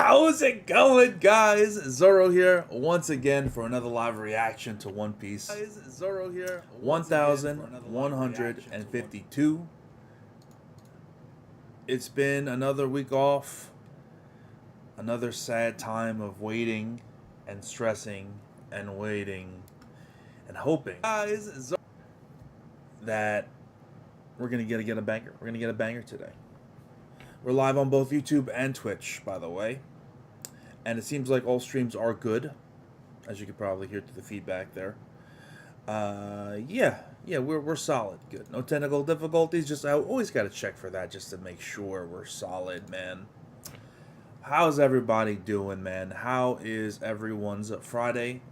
How's it going, guys? Zoro here once again for another live reaction to One Piece. Guys, Zoro here 1152. It's been another week off. Another sad time of waiting and stressing and waiting and hoping, guys, that we're gonna get a banger. We're gonna get a banger today. We're live on both YouTube and Twitch, by the way. And it seems like all streams are good, as you can probably hear through the feedback there. Yeah, we're solid, good. No technical difficulties. Just I always got to check for that just to make sure we're solid, man. How's everybody doing, man? How is everyone's Friday?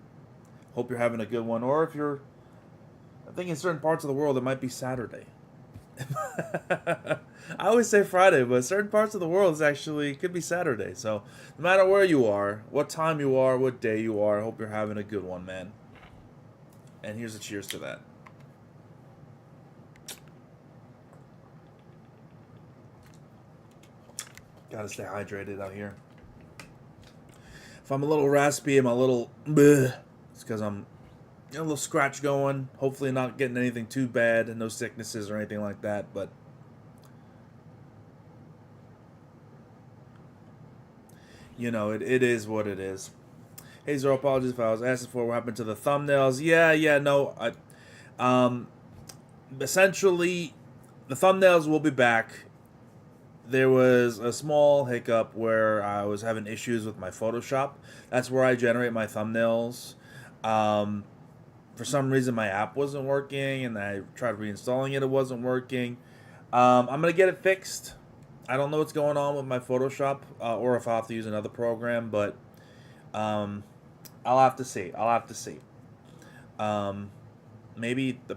Hope you're having a good one. Or if you're, I think in certain parts of the world it might be Saturday. I always say Friday, but certain parts of the world is actually could be Saturday. So no matter where you are, what time you are, what day you are, I hope you're having a good one, man. And here's a cheers to that. Gotta stay hydrated out here. If I'm a little raspy, I'm a little bleh, it's because I'm a little scratch going. Hopefully not getting anything too bad and no sicknesses or anything like that, but you know, it is what it is. Hey Zoro, apologies if I was asking for what happened to the thumbnails. No, essentially the thumbnails will be back. There was a small hiccup where I was having issues with my Photoshop. That's where I generate my thumbnails. For some reason my app wasn't working, and I tried reinstalling it, it wasn't working. I'm gonna get it fixed. I don't know what's going on with my Photoshop, or if I'll have to use another program, but I'll have to see. Maybe the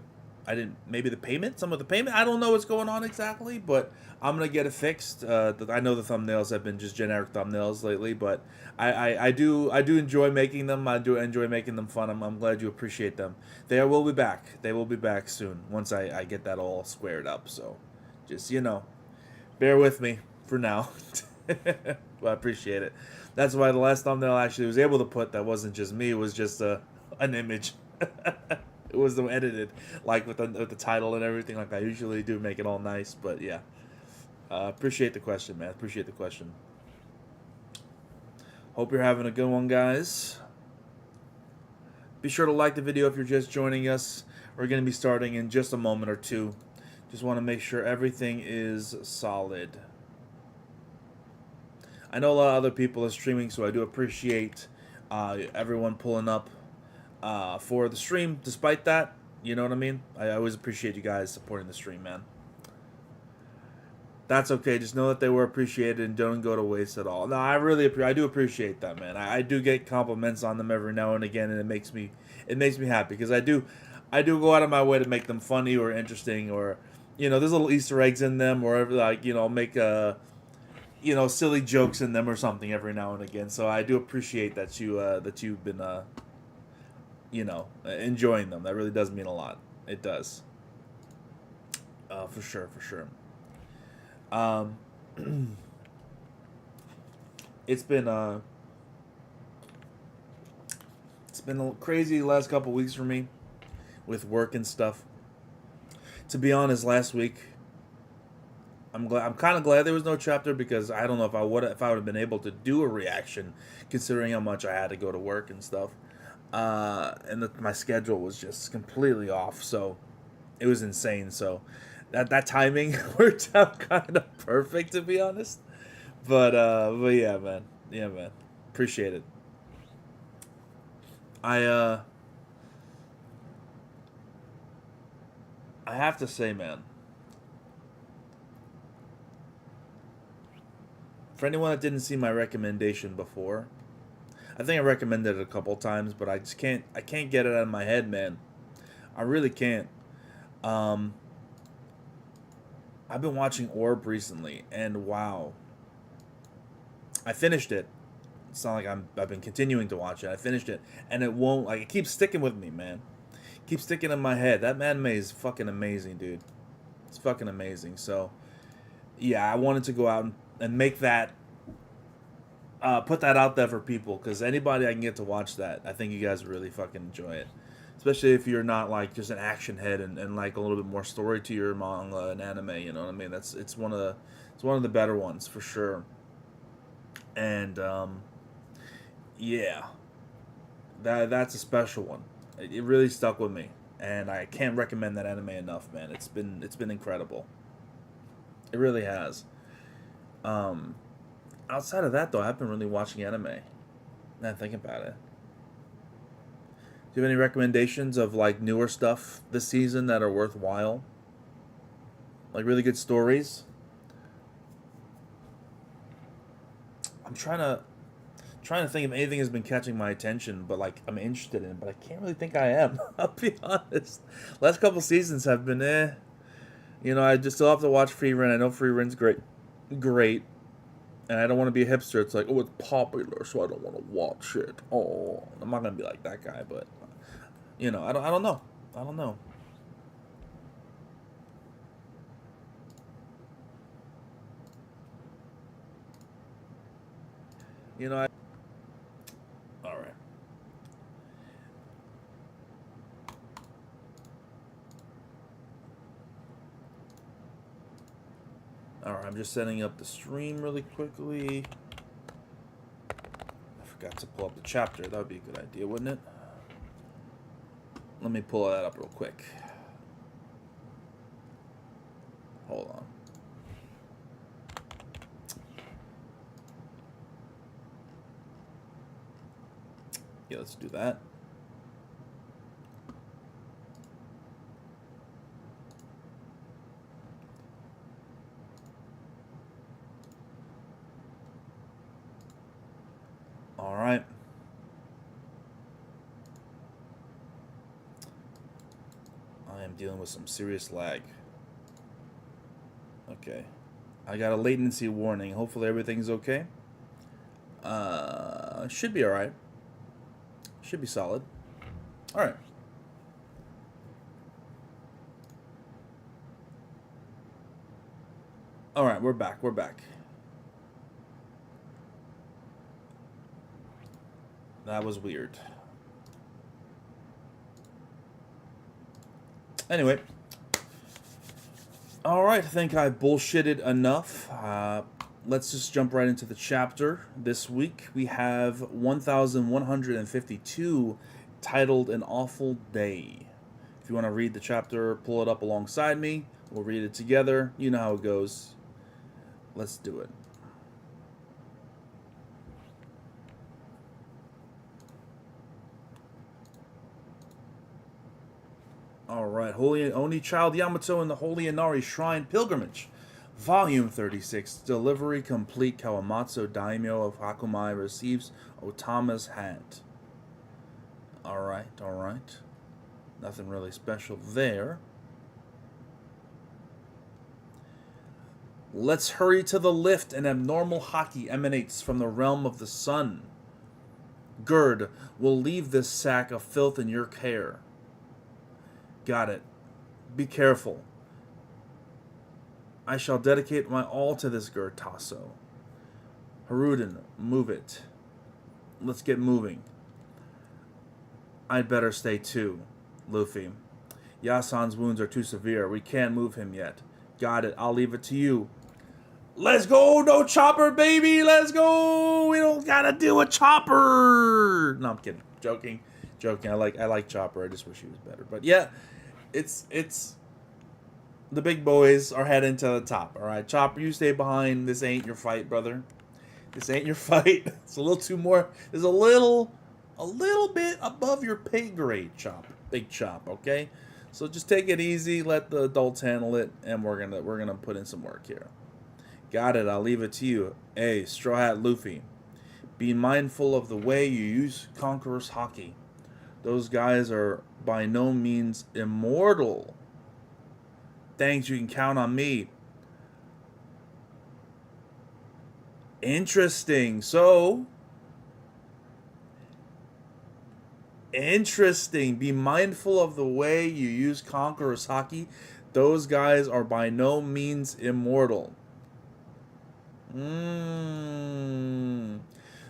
payment, some of the payment, I don't know what's going on exactly, but I'm gonna get it fixed. I know the thumbnails have been just generic thumbnails lately, but I do enjoy making them. I do enjoy making them fun. I'm glad you appreciate them. They will be back. They will be back soon once I get that all squared up. So just, you know, bear with me for now. But I appreciate it. That's why the last thumbnail I actually was able to put, that wasn't just me, it was just an image. It was edited, like with the title and everything, like I usually do, make it all nice. But yeah, appreciate the question, man. Appreciate the question. Hope you're having a good one, guys. Be sure to like the video if you're just joining us. We're going to be starting in just a moment or two. Just want to make sure everything is solid. I know a lot of other people are streaming, so I do appreciate everyone pulling up for the stream. Despite that, you know what I mean? I always appreciate you guys supporting the stream, man. That's okay. Just know that they were appreciated and don't go to waste at all. No, I do appreciate that, man. I do get compliments on them every now and again, and it makes me happy, because I do go out of my way to make them funny or interesting, or, you know, there's little Easter eggs in them, or like, you know, make you know, silly jokes in them or something every now and again. So I do appreciate that you've been you know, enjoying them. That really does mean a lot. It does. For sure. It's been a crazy last couple weeks for me with work and stuff. To be honest, last week I'm kind of glad there was no chapter, because I don't know if I would have been able to do a reaction, considering how much I had to go to work and stuff. And my schedule was just completely off, so it was insane. So that timing worked out kind of perfect, to be honest. But yeah, man, appreciate it. I have to say, man, for anyone that didn't see my recommendation before, I think I recommended it a couple times, but I can't get it out of my head, man. I really can't. I've been watching Orb recently, and wow. I finished it. It's not like I've been continuing to watch it. I finished it, and it won't, like, it keeps sticking with me, man. It keeps sticking in my head. That anime is fucking amazing, dude. It's fucking amazing. So, yeah, I wanted to go out and make that put that out there for people, because anybody I can get to watch that, I think you guys really fucking enjoy it. Especially if you're not like just an action head and like a little bit more story to your manga and anime. You know what I mean? It's one of the better ones for sure. And yeah, that's a special one. It really stuck with me, and I can't recommend that anime enough, man. It's been incredible. It really has. Um, Outside of that, though, I've been really watching anime. Now I think about it. Do you have any recommendations of like newer stuff this season that are worthwhile? Like really good stories? I'm trying to think if anything has been catching my attention, but like I'm interested in, but I can't really think I am. I'll be honest. Last couple seasons have been You know, I just still have to watch Free Rent. I know Free Rent's great, and I don't want to be a hipster. It's like, oh, it's popular, so I don't want to watch it. Oh, I'm not gonna be like that guy, but you know, I don't know. I don't know. You know, all right. All right, I'm just setting up the stream really quickly. I forgot to pull up the chapter. That would be a good idea, wouldn't it? Let me pull that up real quick. Hold on. Yeah, let's do that. All right. I am dealing with some serious lag. Okay. I got a latency warning. Hopefully everything's okay. Should be alright. Should be solid. Alright. Alright, we're back. We're back. That was weird. Anyway. Alright, I think I bullshitted enough. Let's just jump right into the chapter. This week we have 1152, titled An Awful Day. If you want to read the chapter, pull it up alongside me. We'll read it together. You know how it goes. Let's do it. Alright, Holy Oni Child Yamato and the Holy Inari Shrine Pilgrimage. Volume 36. Delivery complete. Kawamatsu Daimyo of Hakumai receives Otama's hat. Alright, alright. Nothing really special there. Let's hurry to the lift. An abnormal Haki emanates from the realm of the sun. Gerd will leave this sack of filth in your care. Got it. Be careful. I shall dedicate my all to this Gerd Tasso. Haruden, move it. Let's get moving. I'd better stay too. Luffy. Yasan's wounds are too severe. We can't move him yet. Got it. I'll leave it to you. Let's go! No Chopper, baby! Let's go! We don't gotta do a Chopper! No, I'm kidding. Joking. I like Chopper. I just wish he was better. But yeah, it's the big boys are heading to the top. All right, Chopper, you stay behind. This ain't your fight, brother. This ain't your fight. It's a little too more. There's a little bit above your pay grade, Chop. Big Chop. Okay, so just take it easy. Let the adults handle it, and we're gonna put in some work here. Got it. I'll leave it to you. Hey, Straw Hat Luffy. Be mindful of the way you use Conqueror's Haki. Those guys are by no means immortal. Thanks, you can count on me. Interesting. So, interesting. Be mindful of the way you use Conqueror's Haki. Those guys are by no means immortal.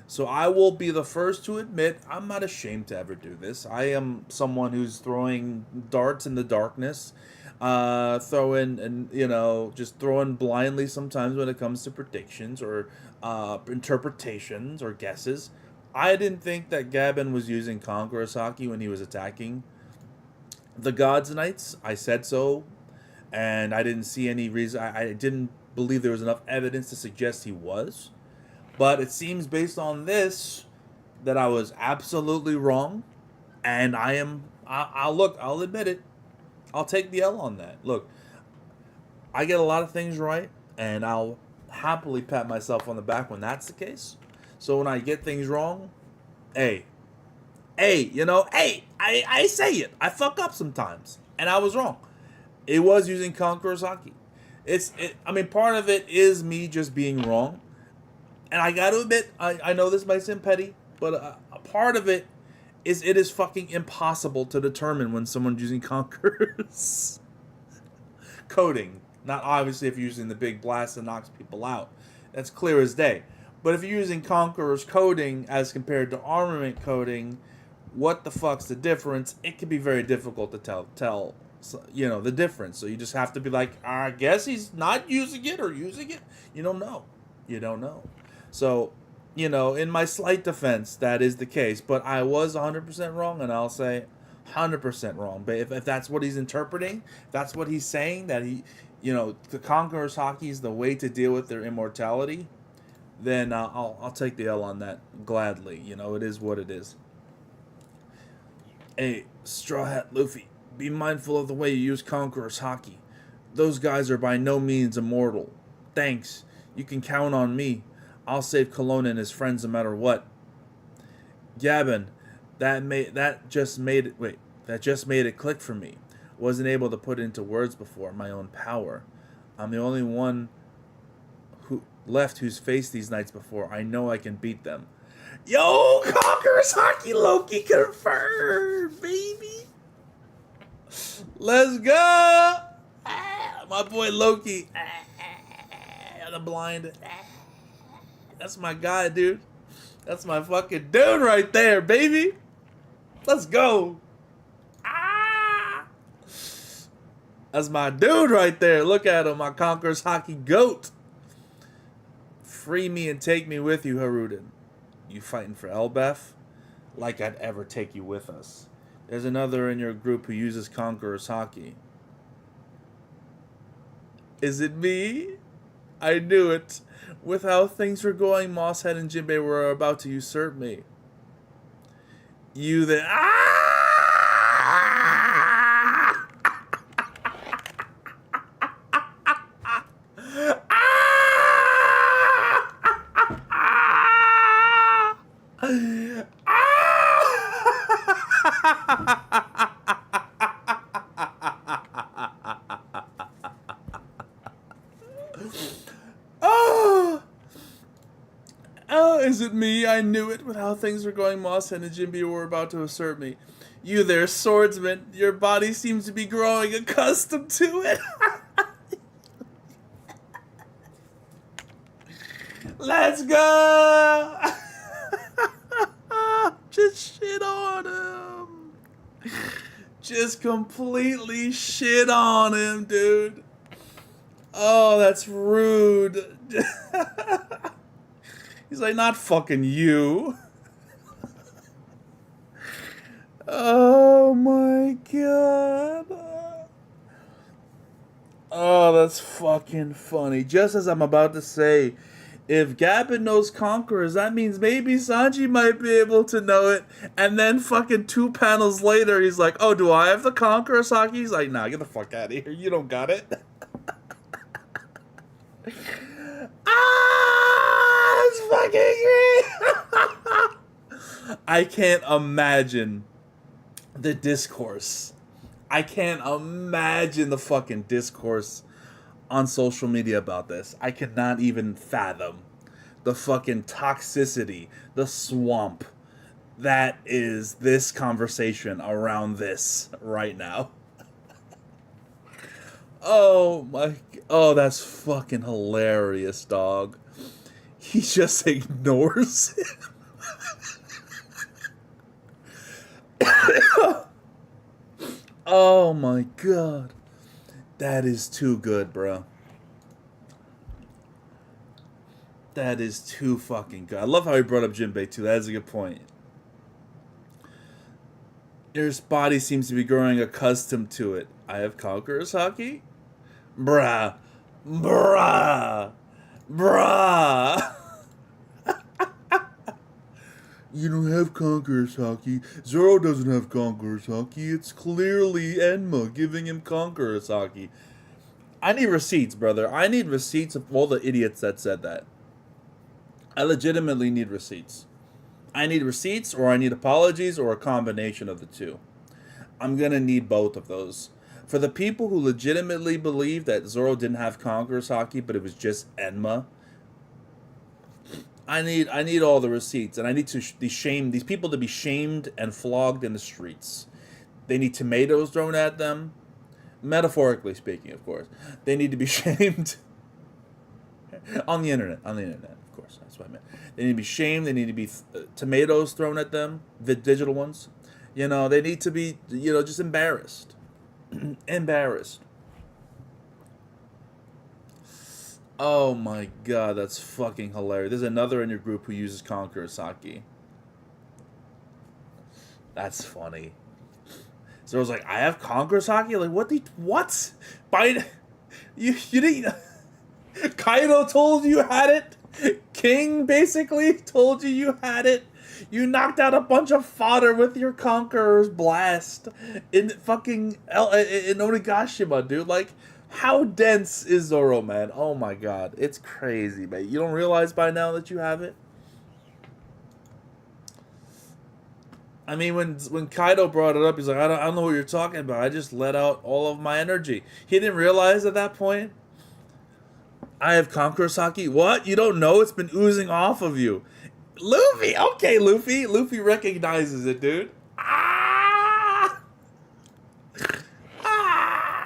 So I will be the first to admit I'm not ashamed to ever do this. I am someone who's throwing darts in the darkness, throwing and just throwing blindly sometimes when it comes to predictions or interpretations or guesses. I didn't think that Gabin was using Conqueror Haki when he was attacking the Gods Knights. I said so, and I didn't see any reason. I didn't believe there was enough evidence to suggest he was. But it seems based on this that I was absolutely wrong, and I'll admit it. I'll take the L on that. Look, I get a lot of things right, and I'll happily pat myself on the back when that's the case. So when I get things wrong, hey, I say it. I fuck up sometimes, and I was wrong. It was using Conqueror Haki. Part of it is me just being wrong. And I got to admit, I know this might seem petty, but a part of it is fucking impossible to determine when someone's using Conqueror's coding. Not obviously if you're using the big blast that knocks people out. That's clear as day. But if you're using Conqueror's coding as compared to armament coding, what the fuck's the difference? It can be very difficult to tell the difference. So you just have to be like, I guess he's not using it or using it. You don't know. So, in my slight defense, that is the case. But I was 100% wrong, and I'll say 100% wrong. But if that's what he's interpreting, if that's what he's saying, that the Conqueror's Haki is the way to deal with their immortality, then I'll take the L on that gladly. It is what it is. Hey, Straw Hat Luffy, be mindful of the way you use Conqueror's Haki. Those guys are by no means immortal. Thanks. You can count on me. I'll save Kelowna and his friends no matter what. Gabin, that just made it click for me. Wasn't able to put it into words before. My own power. I'm the only one who's faced these knights before. I know I can beat them. Yo, Conqueror's Haki Loki confirmed, baby. Let's go. My boy Loki. The blind. That's my guy, dude. That's my fucking dude right there, baby. Let's go. That's my dude right there. Look at him, my Conqueror's Haki goat. Free me and take me with you, Haruden. You fighting for Elbaf? Like I'd ever take you with us. There's another in your group who uses Conqueror's Haki. Is it me? I knew it. With how things were going, Mosshead and Jinbei were about to usurp me. You then... Is it me? I knew it. With how things were going, Mosshead and Jinbei were about to usurp me. You there, swordsman. Your body seems to be growing accustomed to it. Let's go! Just shit on him. Just completely shit on him, dude. Oh, that's rude. He's like, not fucking you. Oh my god. Oh, that's fucking funny. Just as I'm about to say, if Gabin knows Conquerors, that means maybe Sanji might be able to know it. And then fucking 2 panels later, he's like, oh, do I have the Conqueror's Haki? He's like, nah, get the fuck out of here. You don't got it. That's fucking great. I can't imagine the discourse. I can't imagine the fucking discourse on social media about this. I cannot even fathom the fucking toxicity, the swamp that is this conversation around this right now. Oh, that's fucking hilarious, dog. He just ignores him. Oh my god. That is too good, bro. That is too fucking good. I love how he brought up Jinbei too. That is a good point. Your body seems to be growing accustomed to it. I have Conqueror's Haki? Bruh. Bruh. Bruh. You don't have Conqueror's Haki. Zoro doesn't have Conqueror's Haki. It's clearly Enma giving him Conqueror's Haki. I need receipts, brother. I need receipts of all the idiots that said that. I legitimately need receipts. I need receipts, or I need apologies, or a combination of the two. I'm gonna need both of those. For the people who legitimately believe that Zoro didn't have Conqueror's Haki, but it was just Enma, I need all the receipts, and I need to be shamed. These people to be shamed and flogged in the streets. They need tomatoes thrown at them, metaphorically speaking, of course. They need to be shamed on the internet. On the internet, of course. That's what I meant. They need to be shamed. They need to be tomatoes thrown at them, the digital ones. You know, they need to be, you know, just embarrassed. Embarrassed. Oh my god, that's fucking hilarious. There's another in your group who uses Conqueror's Haki. That's funny. So I was like, I have Conqueror's Haki? Like, what? By you didn't Kaido told you had it? King basically told you had it? You knocked out a bunch of fodder with your Conqueror's blast in fucking in Onigashima, dude. Like, how dense is Zoro, man? Oh my god. It's crazy, man. You don't realize by now that you have it? I mean, when Kaido brought it up, he's like, I don't know what you're talking about. I just let out all of my energy. He didn't realize at that point. I have Conqueror's Haki. What? You don't know? It's been oozing off of you. Luffy! Okay, Luffy. Luffy recognizes it, dude. Ah! Ah!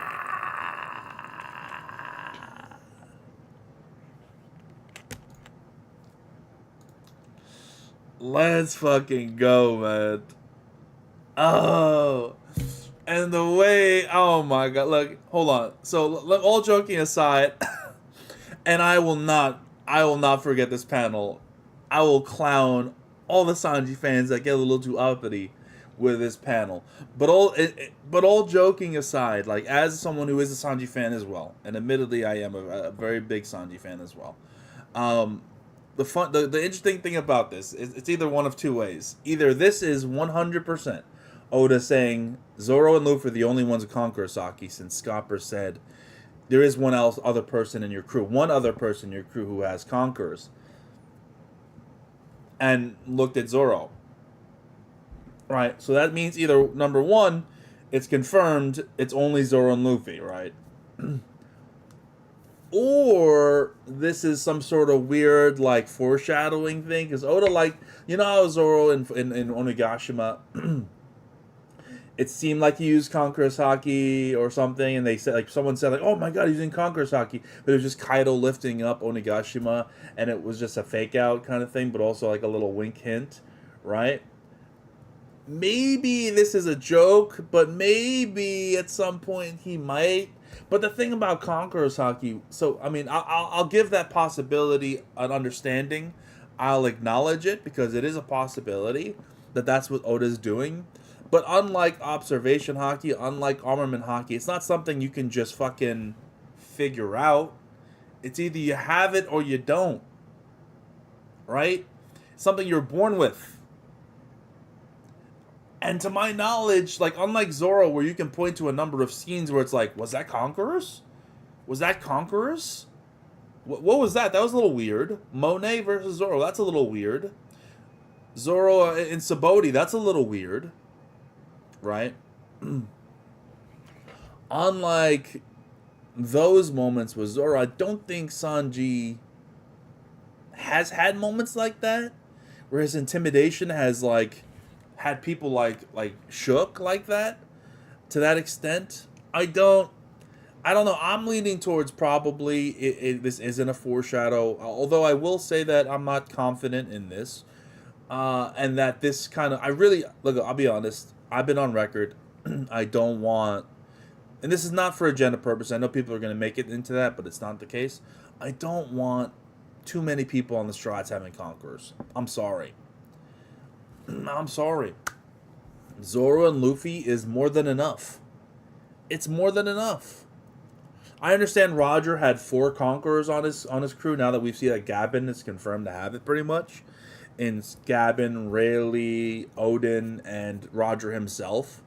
Let's fucking go, man. Oh. And the way... Oh, my God. Look, hold on. So, all joking aside... And I will not forget this panel. I will clown all the Sanji fans that get a little too uppity with this panel. But all joking aside, like, as someone who is a Sanji fan as well, and admittedly I am a very big Sanji fan as well. The interesting thing about this is it's either one of two ways. Either this is 100% Oda saying Zoro and Luffy are the only ones who conquer Saki, since Scopper said there is one other person in your crew who has Conquerors. And looked at Zoro. Right? So that means either, number one, it's confirmed it's only Zoro and Luffy, right? Or this is some sort of weird, like, foreshadowing thing. Because Oda, like, you know how Zoro in Onigashima... It seemed like he used Conqueror's Haki or something, and they said, like, someone said, like, oh my god, he's using Conqueror's Haki, but it was just Kaido lifting up Onigashima, and it was just a fake out kind of thing, but also like a little wink hint, right? Maybe this is a joke, but maybe at some point he might. But the thing about Conqueror's Haki, so I mean, I'll give that possibility an understanding. I'll acknowledge it because it is a possibility that that's what Oda's doing. But unlike observation Haki, unlike armament Haki, it's not something you can just fucking figure out. It's either you have it or you don't. Right? It's something you're born with. And to my knowledge, like, unlike Zoro, where you can point to a number of scenes where it's like, was that Conquerors? Was that Conquerors? What was that? That was a little weird. Monet versus Zoro, that's a little weird. Zoro in Sabaody, that's a little weird. Right? Unlike those moments with Zoro, I don't think Sanji has had moments like that, where his intimidation has, like, had people like shook like that, to that extent. I don't know. I'm leaning towards probably this isn't a foreshadow, although I will say that I'm not confident in this, and that this kind of, look, I'll be honest, I've been on record. I don't want, and this is not for agenda purpose. I know people are going to make it into that, but it's not the case. I don't want too many people on the Straw Hats having Conquerors. I'm sorry. I'm sorry. Zoro and Luffy is more than enough. It's more than enough. I understand Roger had 4 Conquerors on his crew. Now that we've seen that Gabin is confirmed to have it pretty much. In Gabin, Rayleigh, Odin, and Roger himself.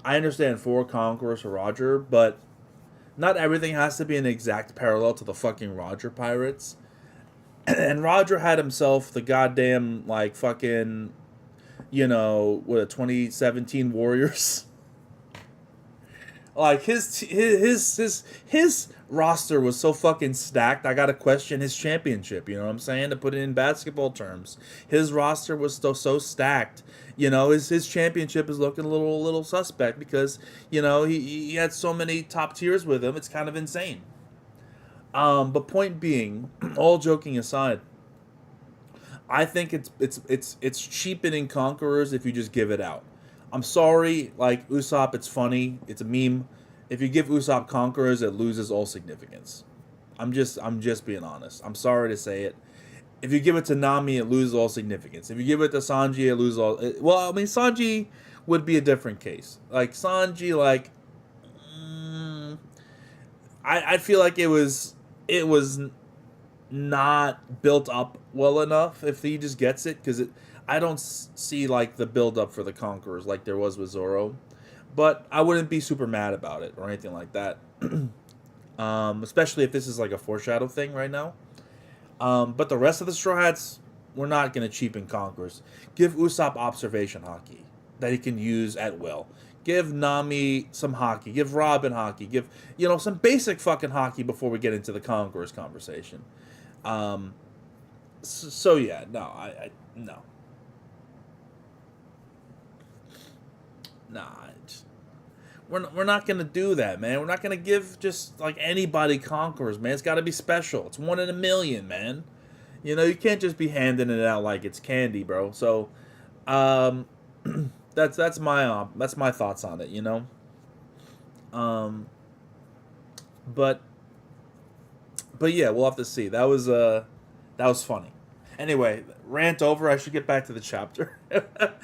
I understand 4 Conquerors for Roger, but not everything has to be an exact parallel to the fucking Roger pirates. And Roger had himself the goddamn, like, fucking, you know, what, a 2017 Warriors? Like, his roster was so fucking stacked, I gotta question his championship, you know what I'm saying? To put it in basketball terms. His roster was so stacked, you know, his championship is looking a little suspect because, you know, he had so many top tiers with him, it's kind of insane. But point being, all joking aside, I think it's cheapening Conquerors if you just give it out. I'm sorry, like, Usopp, it's funny, it's a meme. If you give Usopp Conquerors, it loses all significance. I'm just being honest. I'm sorry to say it. If you give it to Nami, it loses all significance. If you give it to Sanji, it loses all... Well, I mean, Sanji would be a different case. Like, Sanji, like... I feel like it was not built up well enough if he just gets it, because I don't see like the build up for the Conquerors like there was with Zoro, but I wouldn't be super mad about it or anything like that. Especially if this is like a foreshadow thing right now. But the rest of the Straw Hats, we're not going to cheapen Conquerors. Give Usopp observation Haki that he can use at will. Give Nami some Haki. Give Robin Haki. Give, you know, some basic fucking Haki before we get into the Conquerors conversation. So yeah, no, no. Nah, we're not gonna do that, man. We're not gonna give just like anybody Conquerors, man. It's got to be special. It's 1 in a million, man. You know, you can't just be handing it out like it's candy, bro. So, that's my thoughts on it. You know, but yeah, we'll have to see. That was funny. Anyway, rant over. I should get back to the chapter.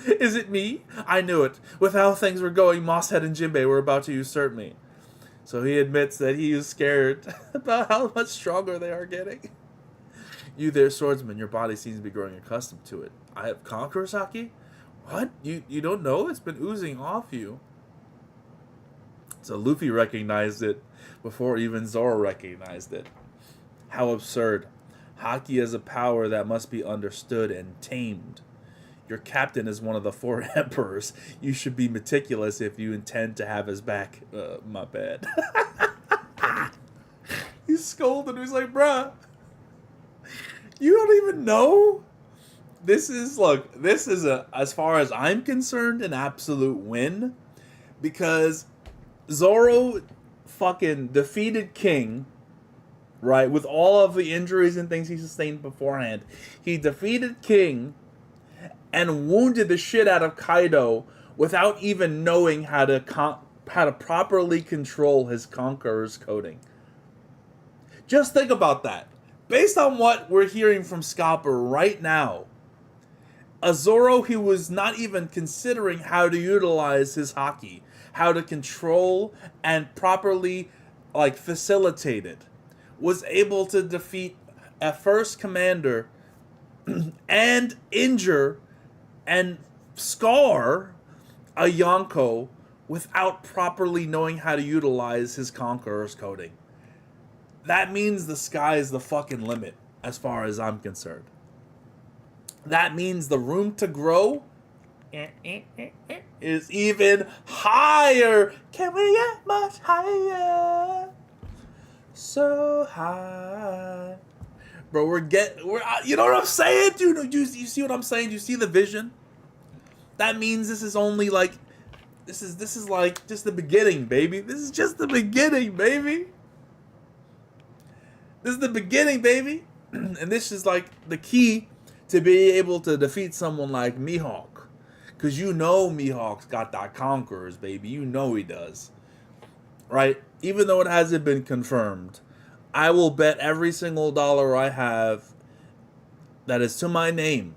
Is it me? I knew it. With how things were going, Mosshead and Jinbei were about to usurp me. So he admits that he is scared about how much stronger they are getting. You there, swordsman, your body seems to be growing accustomed to it. I have Conqueror Haki? What? You don't know? It's been oozing off you. So Luffy recognized it before even Zoro recognized it. How absurd. Haki is a power that must be understood and tamed. Your captain is one of the 4 emperors. You should be meticulous if you intend to have his back. My bad. He's scolded. He's like, bruh, you don't even know? This is, as far as I'm concerned, an absolute win. Because Zoro fucking defeated King, right, with all of the injuries and things he sustained beforehand. He defeated King and wounded the shit out of Kaido without even knowing how to properly control his Conqueror's coding. Just think about that. Based on what we're hearing from Scalper right now, a Zoro who was not even considering how to utilize his Haki, how to control and properly, like, facilitate it, was able to defeat a first commander and injure and scar a Yonko without properly knowing how to utilize his Conqueror's coding. That means the sky is the fucking limit, as far as I'm concerned. That means the room to grow is even higher. Can we get much higher? So high. Bro, we're you know what I'm saying, dude? You see what I'm saying? You see the vision? That means this is only like, this is like just the beginning, baby. This is just the beginning, baby. This is the beginning, baby. And this is like the key to be able to defeat someone like Mihawk. Because you know Mihawk's got that Conquerors, baby. You know he does. Right? Even though it hasn't been confirmed, I will bet every single dollar I have that is to my name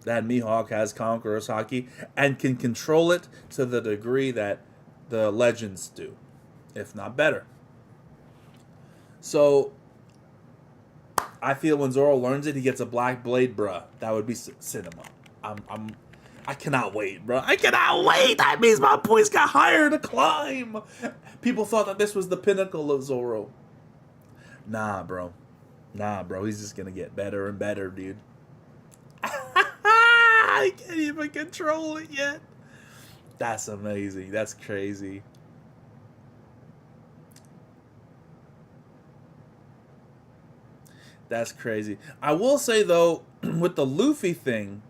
that Mihawk has Conqueror's Haki and can control it to the degree that the legends do, if not better. So I feel when Zoro learns it, he gets a black blade, bruh. That would be cinema. I cannot wait, bro. I cannot wait. That means my points got higher to climb. People thought that this was the pinnacle of Zoro. Nah, bro. Nah, bro. He's just gonna get better and better, dude. I can't even control it yet. That's amazing. That's crazy. That's crazy. I will say, though, with the Luffy thing,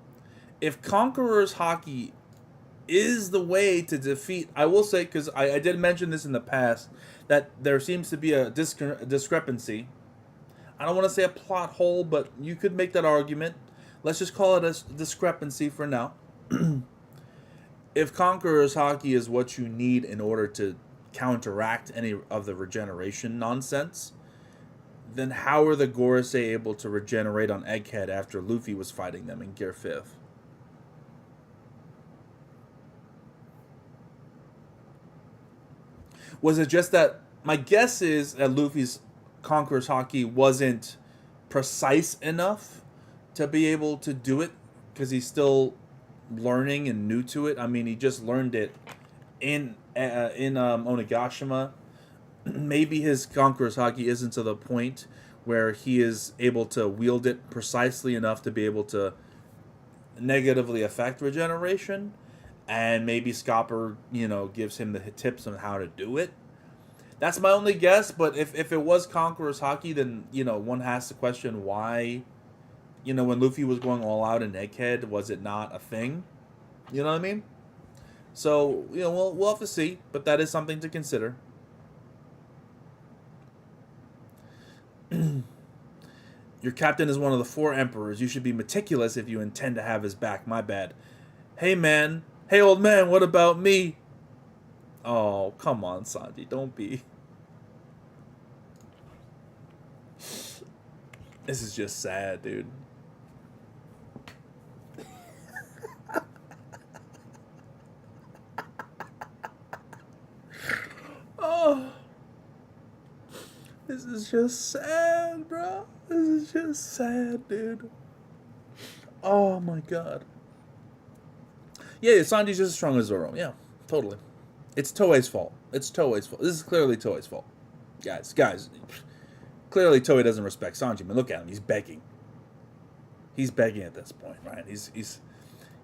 if Conqueror's Haki is the way to defeat... I will say, because I did mention this in the past, that there seems to be a discrepancy. I don't want to say a plot hole, but you could make that argument. Let's just call it a discrepancy for now. If Conqueror's Haki is what you need in order to counteract any of the regeneration nonsense, then how are the Gorosei able to regenerate on Egghead after Luffy was fighting them in Gear 5th? Was it just that... My guess is that Luffy's Conqueror's Haki wasn't precise enough to be able to do it, because he's still learning and new to it. I mean, he just learned it in Onigashima. Maybe his Conqueror's Haki isn't to the point where he is able to wield it precisely enough to be able to negatively affect regeneration, and maybe Scopper, gives him the tips on how to do it. That's my only guess, but if it was Conqueror's Haki, then, one has to question why, when Luffy was going all out in Egghead, was it not a thing? You know what I mean? So, we'll have to see, but that is something to consider. Your captain is one of the 4 emperors. You should be meticulous if you intend to have his back. My bad. Hey, man. Hey, old man, what about me? Oh, come on, Sanji. Don't be. This is just sad, dude. Oh. This is just sad, bro. This is just sad, dude. Oh, my God. Yeah, Sanji's just as strong as Zoro. Yeah, totally. It's Toei's fault. It's Toei's fault. This is clearly Toei's fault. Guys. Clearly Toei doesn't respect Sanji. I mean, look at him. He's begging. He's begging at this point, right? He's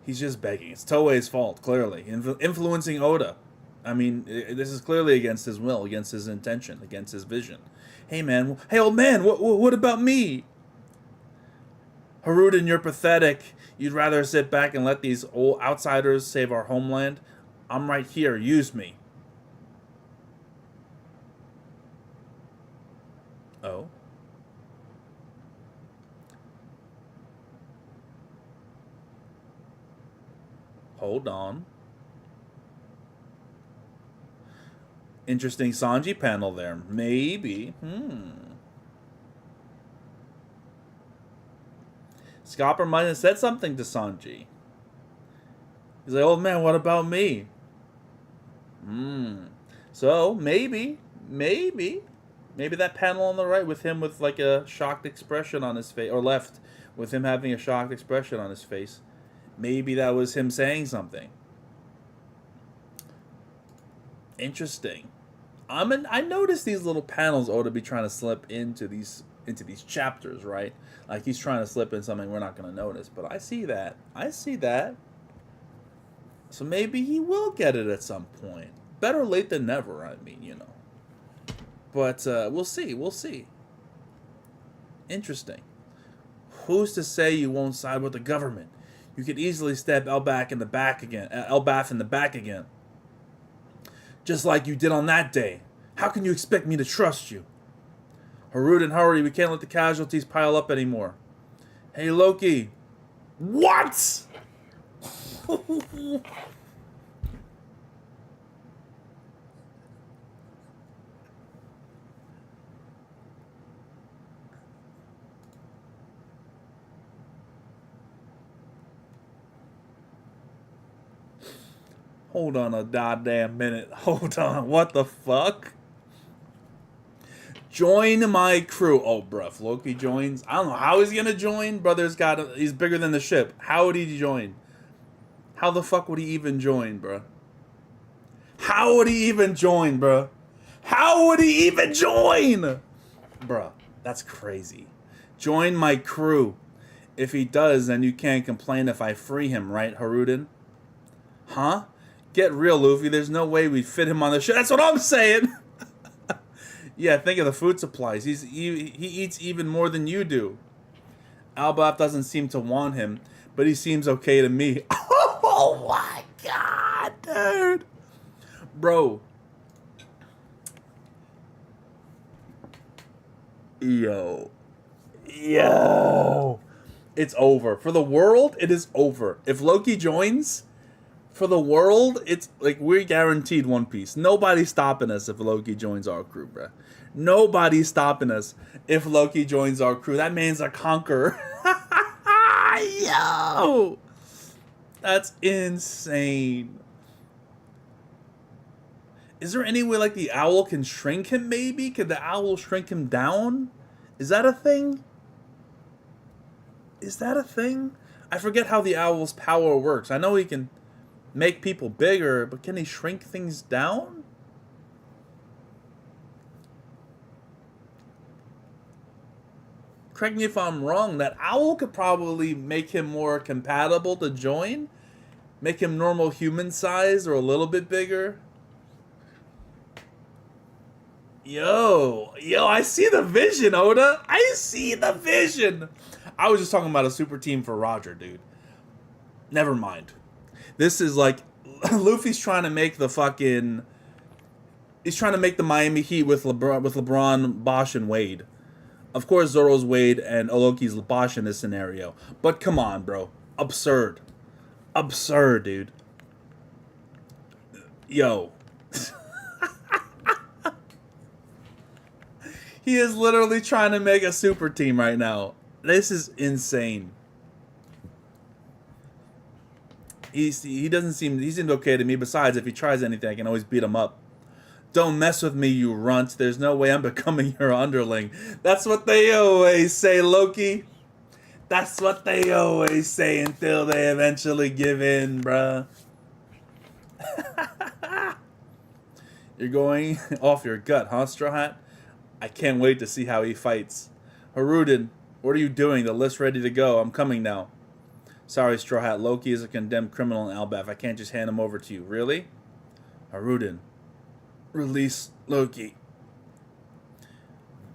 just begging. It's Toei's fault, clearly. Influencing Oda. I mean, this is clearly against his will, against his intention, against his vision. Hey, man. Hey, old man. What about me? Haruden, you're pathetic. You'd rather sit back and let these old outsiders save our homeland? I'm right here. Use me. Oh. Hold on. Interesting Sanji panel there. Maybe. Scopper might have said something to Sanji. He's like, "Oh man, what about me?" So maybe that panel on the right with him with like a shocked expression on his face, or left with him having a shocked expression on his face. Maybe that was him saying something. Interesting. I noticed these little panels Oda be trying to slip into these chapters, right? Like he's trying to slip in something we're not going to notice. But I see that. So maybe he will get it at some point. Better late than never, I mean, But we'll see. Interesting. Who's to say you won't side with the government? You could easily stab Elbaf in the back again. Just like you did on that day. How can you expect me to trust you? Haruden, hurry, we can't let the casualties pile up anymore. Hey, Loki. What? Hold on a goddamn minute. Hold on. What the fuck? Join my crew. Oh, bruh. If Loki joins, I don't know how he's gonna join. He's bigger than the ship. How would he join? How the fuck would he even join, bruh? How would he even join, bruh? How would he even join? Bruh, that's crazy. Join my crew. If he does, then you can't complain if I free him, right, Haruden? Huh? Get real, Luffy. There's no way we'd fit him on the ship. That's what I'm saying. Yeah, think of the food supplies. He eats even more than you do. Elbaf doesn't seem to want him, but he seems okay to me. Oh my god, dude. Bro. Yo. It's over. For the world, it is over. If Loki joins, for the world, it's like we're guaranteed One Piece. Nobody's stopping us if Loki joins our crew, bruh. Nobody's stopping us if Loki joins our crew. That man's a conqueror. Yo! That's insane. Is there any way like the owl can shrink him maybe? Could the owl shrink him down? Is that a thing? Is that a thing? I forget how the owl's power works. I know he can make people bigger, but can he shrink things down? Correct me if I'm wrong. That owl could probably make him more compatible to join. Make him normal human size or a little bit bigger. Yo, I see the vision, Oda. I see the vision. I was just talking about a super team for Roger, dude. Never mind. This is like Luffy's trying to make the fucking. He's trying to make the Miami Heat with LeBron, Bosch, and Wade. Of course, Zoro's Wade and Oloki's Bosch in this scenario. But come on, bro. Absurd, dude. Yo. He is literally trying to make a super team right now. This is insane. He seems okay to me. Besides, if he tries anything, I can always beat him up. Don't mess with me, you runt. There's no way I'm becoming your underling. That's what they always say, Loki. That's what they always say until they eventually give in, bruh. You're going off your gut, huh, Straw Hat? I can't wait to see how he fights. Haruden, what are you doing? The list's ready to go. I'm coming now. Sorry, Straw Hat. Loki is a condemned criminal in Elbaf. I can't just hand him over to you. Really? Haruden, release Loki.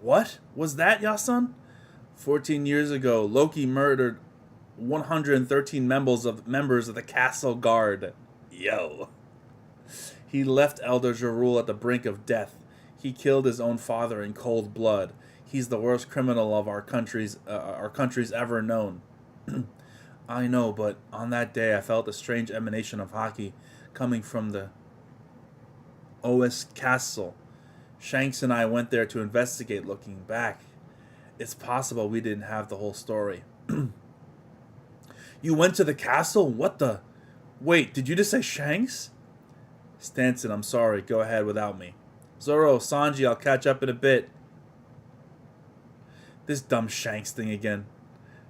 What was that, Yasun? 14 years ago, Loki murdered 113 members of the castle guard. Yo. He left Elder Jarul at the brink of death. He killed his own father in cold blood. He's the worst criminal of our country's ever known. I know, but on that day I felt a strange emanation of Haki coming from the OS castle. Shanks and I went there to investigate. Looking back, it's possible we didn't have the whole story. You went to the castle? What the? Wait, did you just say Shanks? Stanson, I'm sorry. Go ahead without me. Zoro, Sanji, I'll catch up in a bit. This dumb Shanks thing again.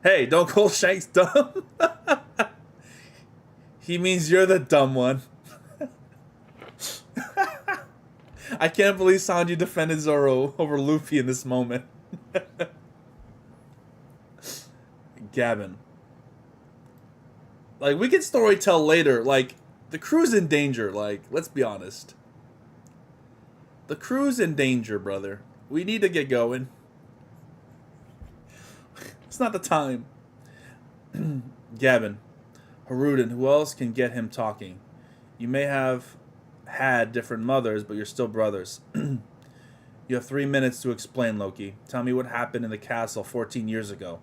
Hey, don't call Shanks dumb. He means you're the dumb one. I can't believe Sanji defended Zoro over Luffy in this moment. Gavin. Like, we can storytell later. Like, the crew's in danger. Like, let's be honest. The crew's in danger, brother. We need to get going. It's not the time. Gavin. Haruden, who else can get him talking? You may have had different mothers, but you're still brothers. You have 3 minutes to explain, Loki. Tell me what happened in the castle 14 years ago.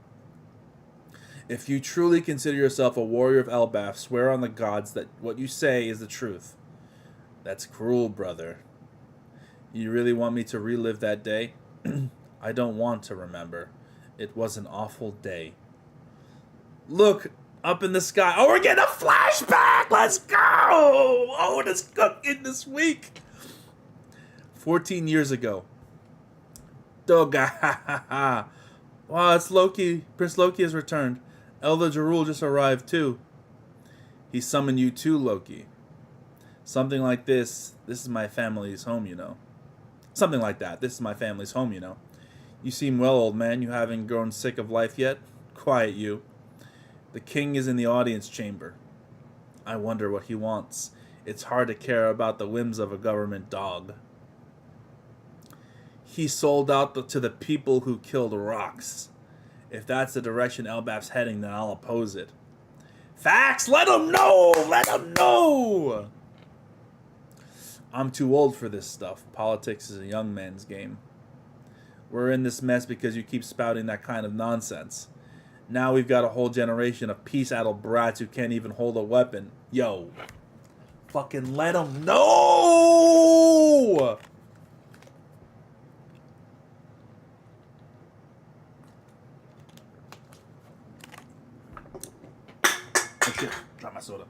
If you truly consider yourself a warrior of Elbaf, swear on the gods that what you say is the truth. That's cruel, brother. You really want me to relive that day? I don't want to remember. It was an awful day. Look, up in the sky. Oh, we're getting a flashback! Let's go! Oh, it's cooking this week. 14 years ago. Doga. Wow, it's Loki. Prince Loki has returned. Elder Jarul just arrived too. He summoned you too, Loki. Something like this. This is my family's home, you know. Something like that. This is my family's home, you know. You seem well, old man. You haven't grown sick of life yet? Quiet, you. The king is in the audience chamber. I wonder what he wants. It's hard to care about the whims of a government dog. He sold out to the people who killed rocks. If that's the direction Elbaf's heading, then I'll oppose it. Facts! Let him know! Let him know! I'm too old for this stuff. Politics is a young man's game. We're in this mess because you keep spouting that kind of nonsense. Now we've got a whole generation of peace-addled brats who can't even hold a weapon. Yo. Fucking let them know! Oh shit. Drop my soda.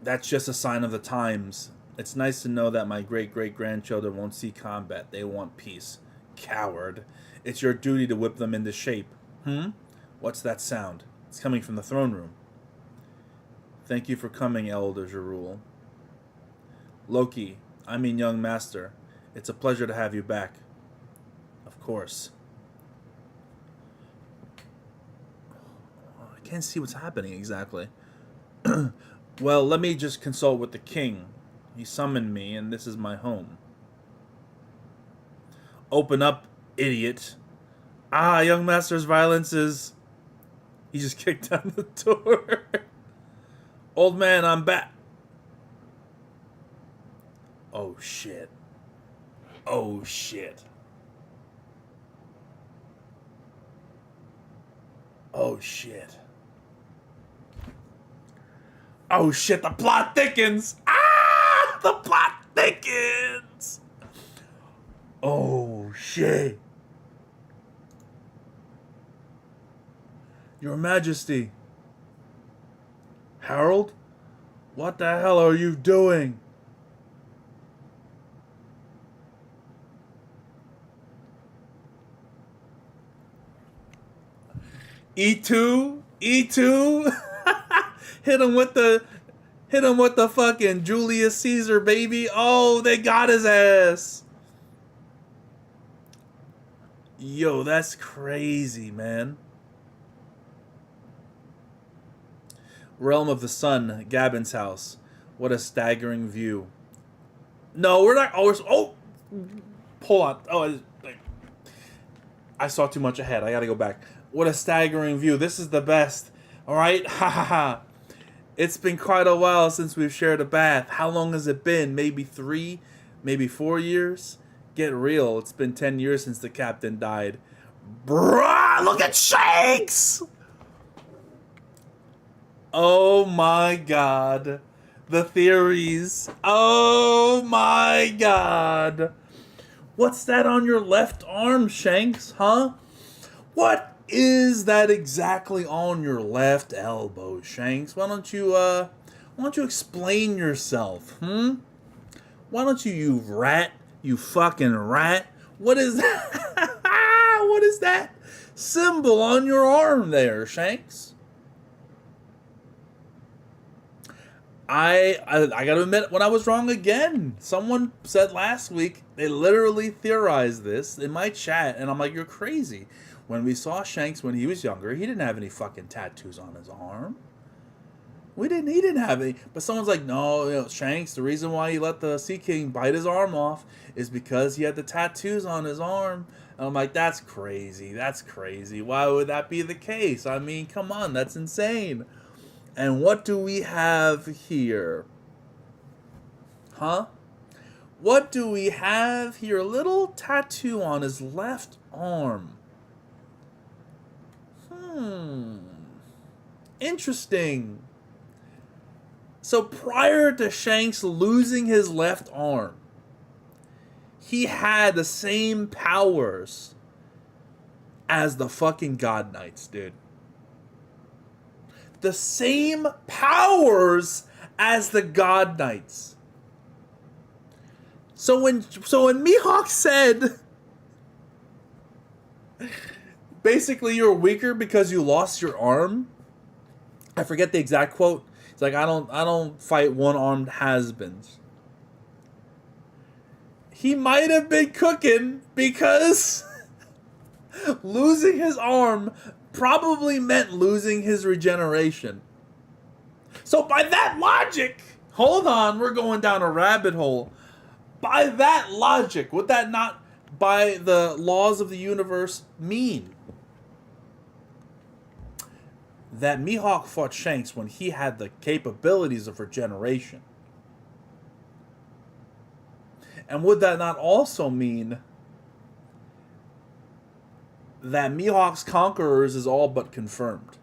That's just a sign of the times. It's nice to know that my great-great-grandchildren won't see combat. They want peace. Coward. It's your duty to whip them into shape. What's that sound? It's coming from the throne room. Thank you for coming, Elder Jarul. Loki, I mean young master. It's a pleasure to have you back. Of course. I can't see what's happening exactly. Well, let me just consult with the king. He summoned me, and this is my home. Open up, idiot. Ah, young master's violence is... He just kicked down the door. Old man, I'm back. Oh, shit. Oh, shit. Oh, shit. Oh, shit, the plot thickens. Ah, the plot thickens. Oh, shit. Your Majesty. Harold? What the hell are you doing? E2? E2? Hit him with the fucking Julius Caesar, baby. Oh, they got his ass. Yo, that's crazy, man. Realm of the Sun, Gabin's house. What a staggering view. No, we're not. Oh, hold on. Oh, I saw too much ahead. I gotta go back. What a staggering view. This is the best. All right? Ha ha ha. It's been quite a while since we've shared a bath. How long has it been? Maybe 3, maybe 4 years? Get real. It's been 10 years since the captain died. Bruh, look at Shanks! Oh my god. The theories. Oh my god. What's that on your left arm, Shanks, huh? What is that exactly on your left elbow, Shanks? Why don't you explain yourself, Why don't you rat, you fucking rat? What is that? What is that symbol on your arm there, Shanks? I gotta admit, when I was wrong again. Someone said last week, they literally theorized this in my chat, and I'm like, you're crazy. When we saw Shanks when he was younger, he didn't have any fucking tattoos on his arm. He didn't have any. But someone's like, no, Shanks, the reason why he let the Sea King bite his arm off is because he had the tattoos on his arm. And I'm like, that's crazy. That's crazy. Why would that be the case? I mean, come on, that's insane. And what do we have here? Huh? What do we have here? A little tattoo on his left arm. Interesting. So prior to Shanks losing his left arm, he had the same powers as the fucking God Knights, dude. The same powers as the God Knights. So when Mihawk said, basically you're weaker because you lost your arm, I forget the exact quote. It's like, I don't fight one-armed has-beens. He might have been cooking because losing his arm probably meant losing his regeneration. So by that logic, hold on, we're going down a rabbit hole. By that logic, would that not, by the laws of the universe, mean that Mihawk fought Shanks when he had the capabilities of regeneration? And would that not also mean that Mihawk's Conquerors is all but confirmed?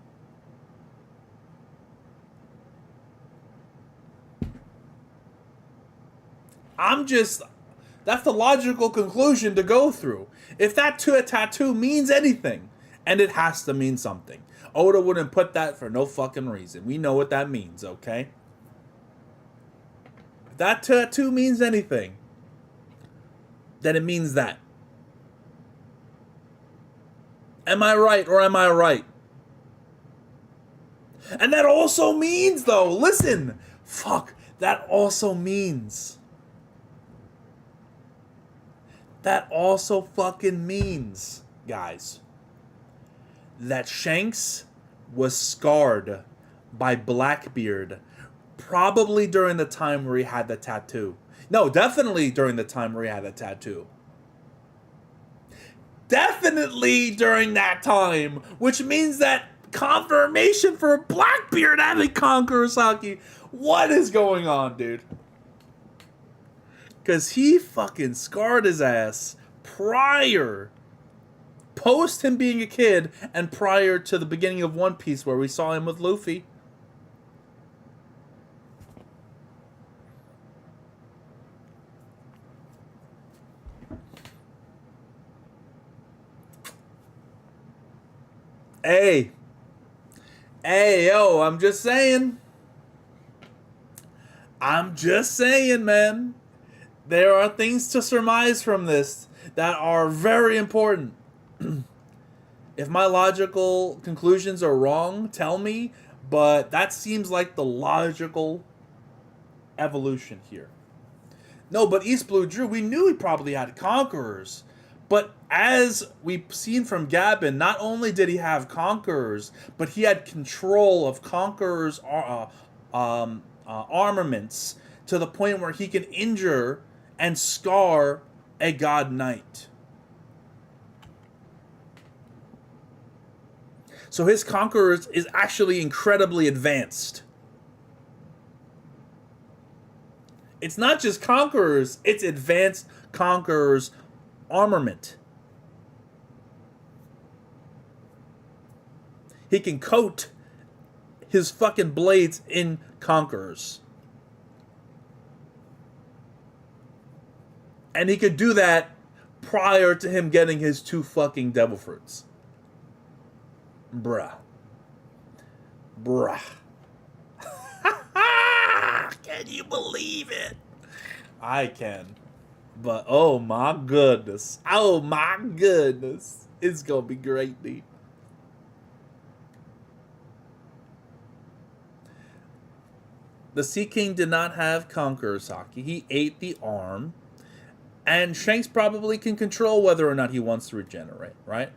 That's the logical conclusion to go through. If that tattoo means anything, and it has to mean something, Oda wouldn't put that for no fucking reason. We know what that means, okay? If that tattoo means anything, then it means that. Am I right or am I right? And that also means, though, listen, that also means, guys, that Shanks was scarred by Blackbeard probably during the time where he had the tattoo. No, definitely during the time where he had the tattoo. Definitely during that time, which means that confirmation for Blackbeard having Conqueror Haki. What is going on, dude? Because he fucking scarred his ass post him being a kid, and prior to the beginning of One Piece where we saw him with Luffy. Hey, yo, I'm just saying, man. There are things to surmise from this that are very important. If my logical conclusions are wrong, tell me, but that seems like the logical evolution here. No, but East Blue Drew, we knew he probably had Conquerors. But as we've seen from Gabin, not only did he have Conquerors, but he had control of Conquerors' armaments to the point where he can injure and scar a God Knight. So his Conquerors is actually incredibly advanced. It's not just Conquerors, it's advanced Conquerors armament. He can coat his fucking blades in Conquerors. And he could do that prior to him getting his 2 fucking devil fruits. Bruh. Can you believe it? I can. But oh my goodness. It's gonna be great, dude. The Sea King did not have Conqueror Haki. He ate the arm. And Shanks probably can control whether or not he wants to regenerate, right?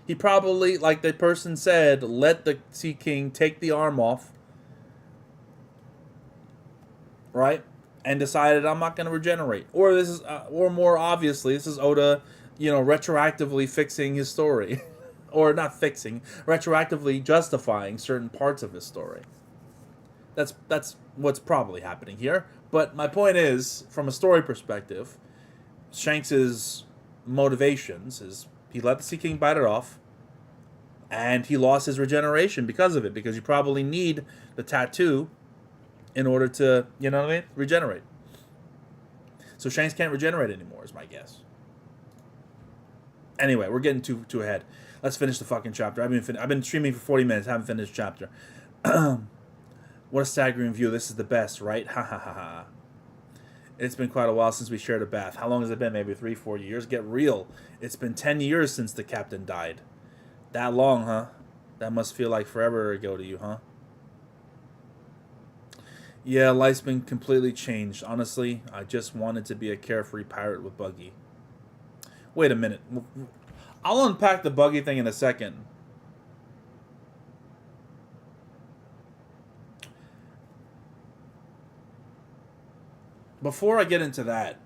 He probably, like the person said, let the Sea King take the arm off, right? And decided, I'm not going to regenerate. Or this is, or more obviously, this is Oda, retroactively fixing his story. Or not fixing, retroactively justifying certain parts of his story. That's what's probably happening here. But my point is, from a story perspective, Shanks's motivations is he let the Sea King bite it off, And he lost his regeneration because of it, because you probably need the tattoo in order to, you know what I mean, regenerate. So Shanks can't regenerate anymore, is my guess. Anyway, we're getting too ahead. Let's finish the fucking chapter. I've been streaming for 40 minutes, haven't finished the chapter. What a staggering view. This is the best, right? Ha ha ha ha. It's been quite a while since we shared a bath. How long has it been? Maybe 3-4 years? Get real. It's been 10 years since the captain died. That long, huh? That must feel like forever ago to you, huh? Yeah, life's been completely changed. Honestly, I just wanted to be a carefree pirate with Buggy. Wait a minute. I'll unpack the Buggy thing in a second. Before I get into that,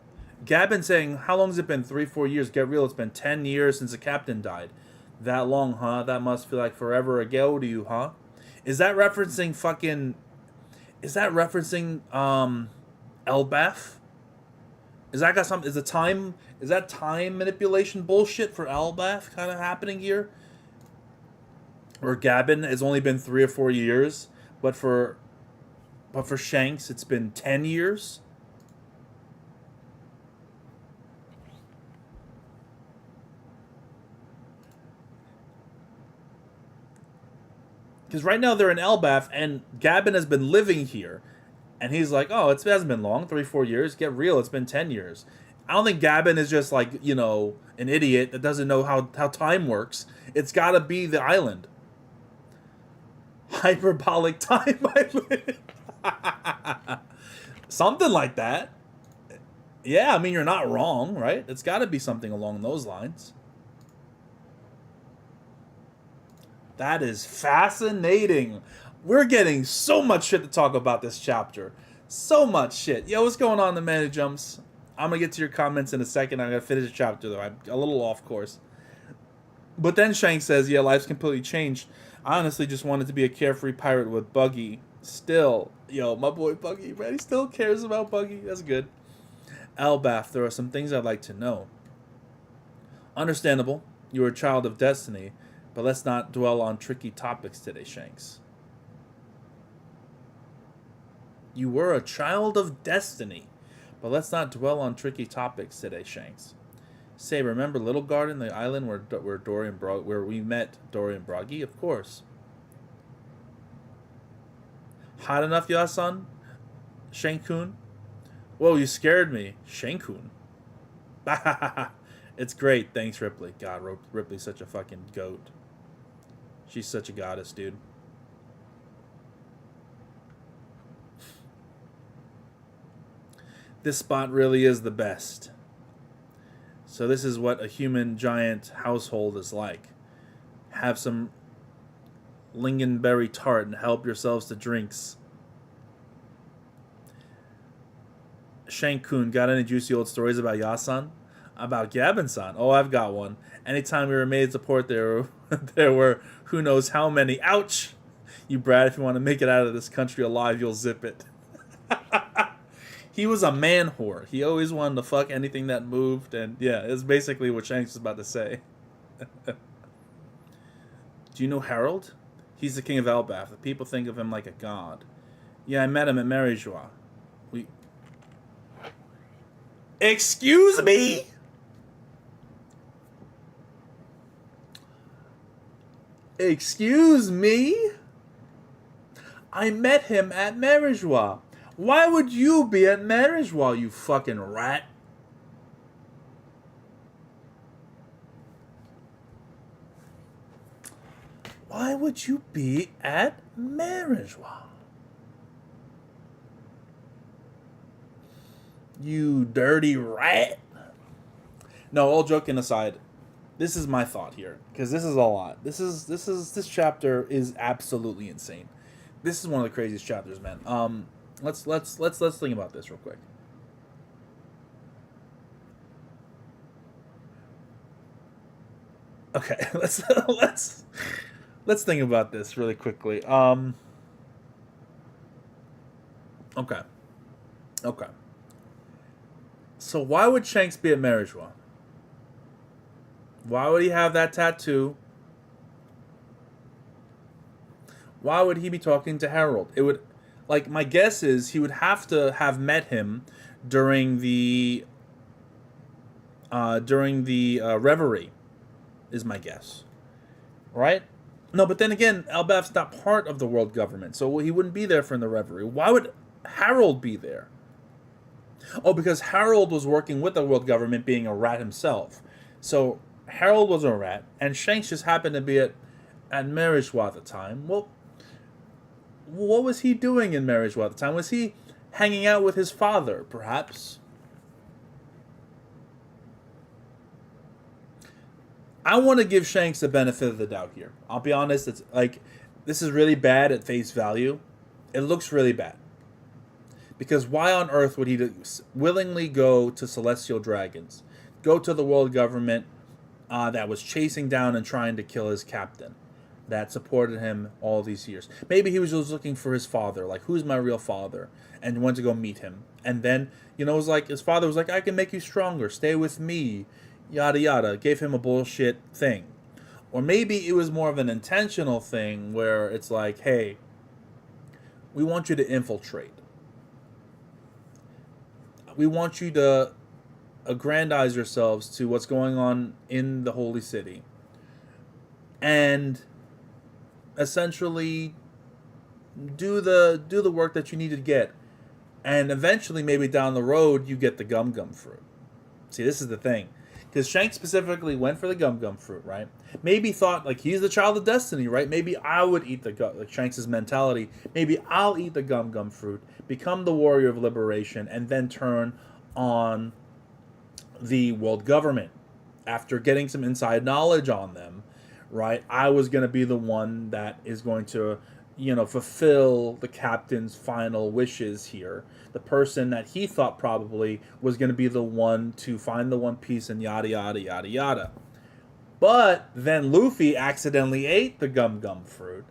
Gabin saying, how long has it been? 3-4 years. Get real. It's been 10 years since the captain died. That long, huh? That must feel like forever ago to you, huh? Is that referencing fucking... Is that referencing Elbaf? Is that got some? Is that time manipulation bullshit for Elbaf kind of happening here? Where Gabin has only been 3 or 4 years, but for Shanks it's been 10 years. Because right now they're in Elbaf, and Gabin has been living here. And he's like, oh, it hasn't been long, 3-4 years. Get real, it's been 10 years. I don't think Gabin is just like, you know, an idiot that doesn't know how time works. It's got to be the island. Hyperbolic time island. Something like that. Yeah, I mean, you're not wrong, right? It's got to be something along those lines. That is fascinating. We're getting so much shit to talk about this chapter. So much shit. Yo, what's going on, the Man Who Jumps? I'm going to get to your comments in a second. I'm going to finish the chapter, though. I'm a little off course. But then Shanks says, yeah, life's completely changed. I honestly just wanted to be a carefree pirate with Buggy. Still, yo, my boy Buggy, man, he still cares about Buggy. That's good. Elbaf, there are some things I'd like to know. Understandable. You're a child of destiny. But let's not dwell on tricky topics today, Shanks. You were a child of destiny. But let's not dwell on tricky topics today, Shanks. Say, remember Little Garden, the island where we met Dory and Broggy? Of course. Hot enough, Yasan? Shankun? Whoa, you scared me. Shankun. It's great. Thanks, Ripley. God, Ripley's such a fucking goat. She's such a goddess, dude. This spot really is the best. So this is what a human giant household is like. Have some lingonberry tart and help yourselves to drinks. Shankun, got any juicy old stories about Yasan? About Gabin-san? Oh, I've got one. Anytime we were made to port, there were who knows how many. Ouch! You brat, if you want to make it out of this country alive, you'll zip it. He was a man whore. He always wanted to fuck anything that moved, and yeah, it's basically what Shanks was about to say. Do you know Harold? He's the king of Elbaf. The people think of him like a god. Yeah, I met him at Maryjois. Excuse me? Excuse me? I met him at Maryjois. Why would you be at Maryjois, you fucking rat? Why would you be at Maryjois? You dirty rat. No, all joking aside, this is my thought here, because this is a lot. This chapter is absolutely insane. This is one of the craziest chapters, man. Let's think about this real quick. Okay, let's think about this really quickly. Okay. So why would Shanks be at Maryjois? Why would he have that tattoo? Why would he be talking to Harold? It would, like, my guess is he would have to have met him during the reverie, is my guess, right? No, but then again, Elbaf's not part of the world government, so he wouldn't be there for the reverie. Why would Harold be there? Oh, because Harold was working with the world government, being a rat himself. So Harold was a rat, and Shanks just happened to be at Marishwa at the time. Well, what was he doing in Marishwa at the time? Was he hanging out with his father, perhaps? I want to give Shanks the benefit of the doubt here. I'll be honest, it's like, this is really bad at face value. It looks really bad. Because why on earth would he willingly go to Celestial Dragons? Go to the world government that was chasing down and trying to kill his captain, that supported him all these years. Maybe he was just looking for his father, like, who's my real father? And went to go meet him. And then, it was like, his father was like, I can make you stronger, stay with me, yada yada, gave him a bullshit thing. Or maybe it was more of an intentional thing where it's like, hey, we want you to infiltrate. We want you to aggrandize yourselves to what's going on in the Holy City. And essentially do the work that you need to get. And eventually, maybe down the road, you get the gum fruit. See, this is the thing. Because Shanks specifically went for the gum fruit, right? Maybe thought, like, he's the child of destiny, right? Maybe I would eat the gum, like Shanks' mentality. Maybe I'll eat the gum fruit, become the warrior of liberation, and then turn on the world government. After getting some inside knowledge on them, right? I was going to be the one that is going to, fulfill the captain's final wishes here. The person that he thought probably was going to be the one to find the One Piece and yada, yada, yada, yada. But then Luffy accidentally ate the gum fruit,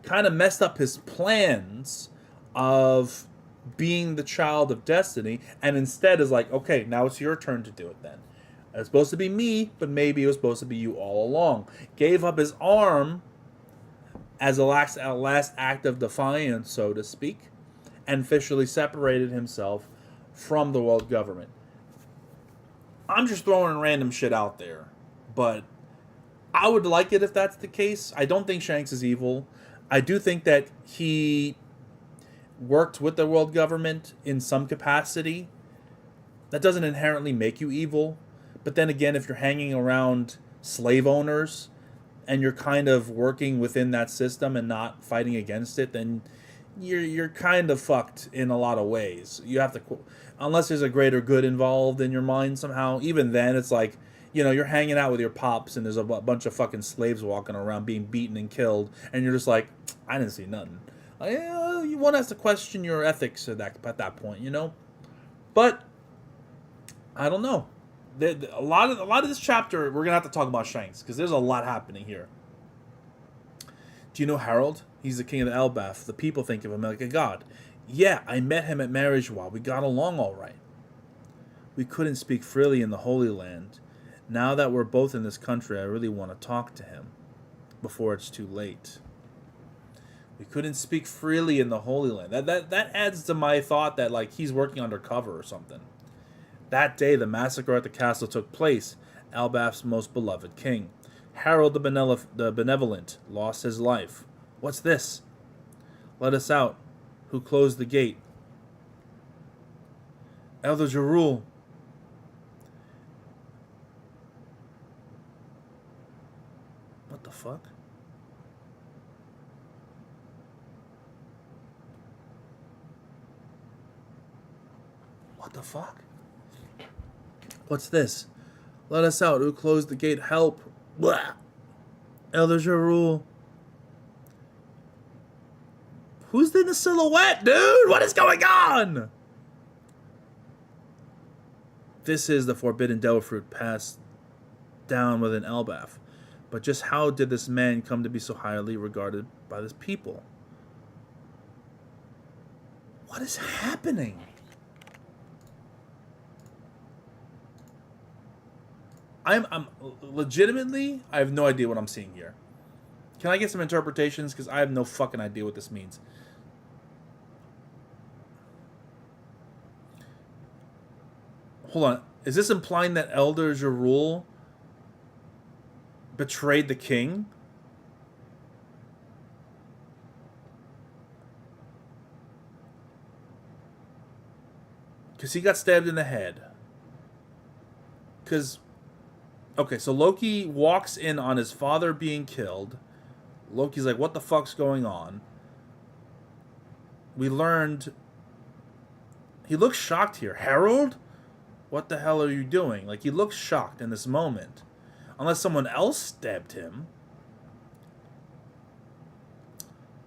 kind of messed up his plans of being the child of destiny, and instead is like, okay, now it's your turn to do it then. It's supposed to be me, but maybe it was supposed to be you all along. Gave up his arm as a last act of defiance, so to speak, and officially separated himself from the world government. I'm just throwing random shit out there, but I would like it if that's the case. I don't think Shanks is evil. I do think that he worked with the world government in some capacity. That doesn't inherently make you evil. But then again, if you're hanging around slave owners and you're kind of working within that system and not fighting against it, then you're kind of fucked in a lot of ways. You have to, unless there's a greater good involved in your mind somehow. Even then, it's like, you're hanging out with your pops and there's a bunch of fucking slaves walking around being beaten and killed, and you're just like, I didn't see nothing. Like, one has to question your ethics at that point, But I don't know. A lot of this chapter, we're gonna have to talk about Shanks because there's a lot happening here. Do you know Harold? He's the king of the Elbaf. The people think of him like a god. Yeah, I met him at Marishwa. We got along all right. We couldn't speak freely in the Holy Land. Now that we're both in this country, I really want to talk to him before it's too late. We couldn't speak freely in the Holy Land. That adds to my thought that, like, he's working undercover or something. That day, the massacre at the castle took place. Elbaf's most beloved king, Harold the Benevolent, lost his life. What's this? Let us out. Who closed the gate? Elder Jarul. What the fuck? What the fuck? What's this? Let us out. Who closed the gate? Help. Blah. Elder Jarul. Who's in the silhouette, dude? What is going on? This is the forbidden devil fruit passed down within Elbaf. But just how did this man come to be so highly regarded by this people? What is happening? I'm legitimately, I have no idea what I'm seeing here. Can I get some interpretations? Because I have no fucking idea what this means. Hold on. Is this implying that Elder Jarul betrayed the king? Because he got stabbed in the head. Because... Okay, so Loki walks in on his father being killed. Loki's like, what the fuck's going on? We learned... He looks shocked here. Harold? What the hell are you doing? Like, he looks shocked in this moment. Unless someone else stabbed him.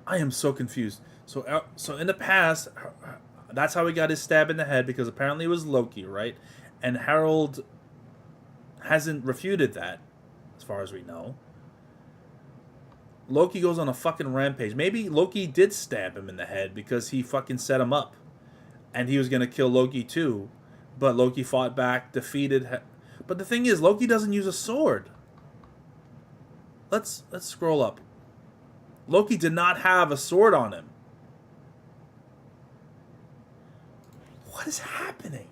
I am so confused. So in the past, that's how he got his stab in the head, because apparently it was Loki, right? And Harold hasn't refuted that, as far as we know. Loki goes on a fucking rampage. Maybe Loki did stab him in the head because he fucking set him up. And he was going to kill Loki too. But Loki fought back, defeated... But the thing is, Loki doesn't use a sword. Let's scroll up. Loki did not have a sword on him. What is happening?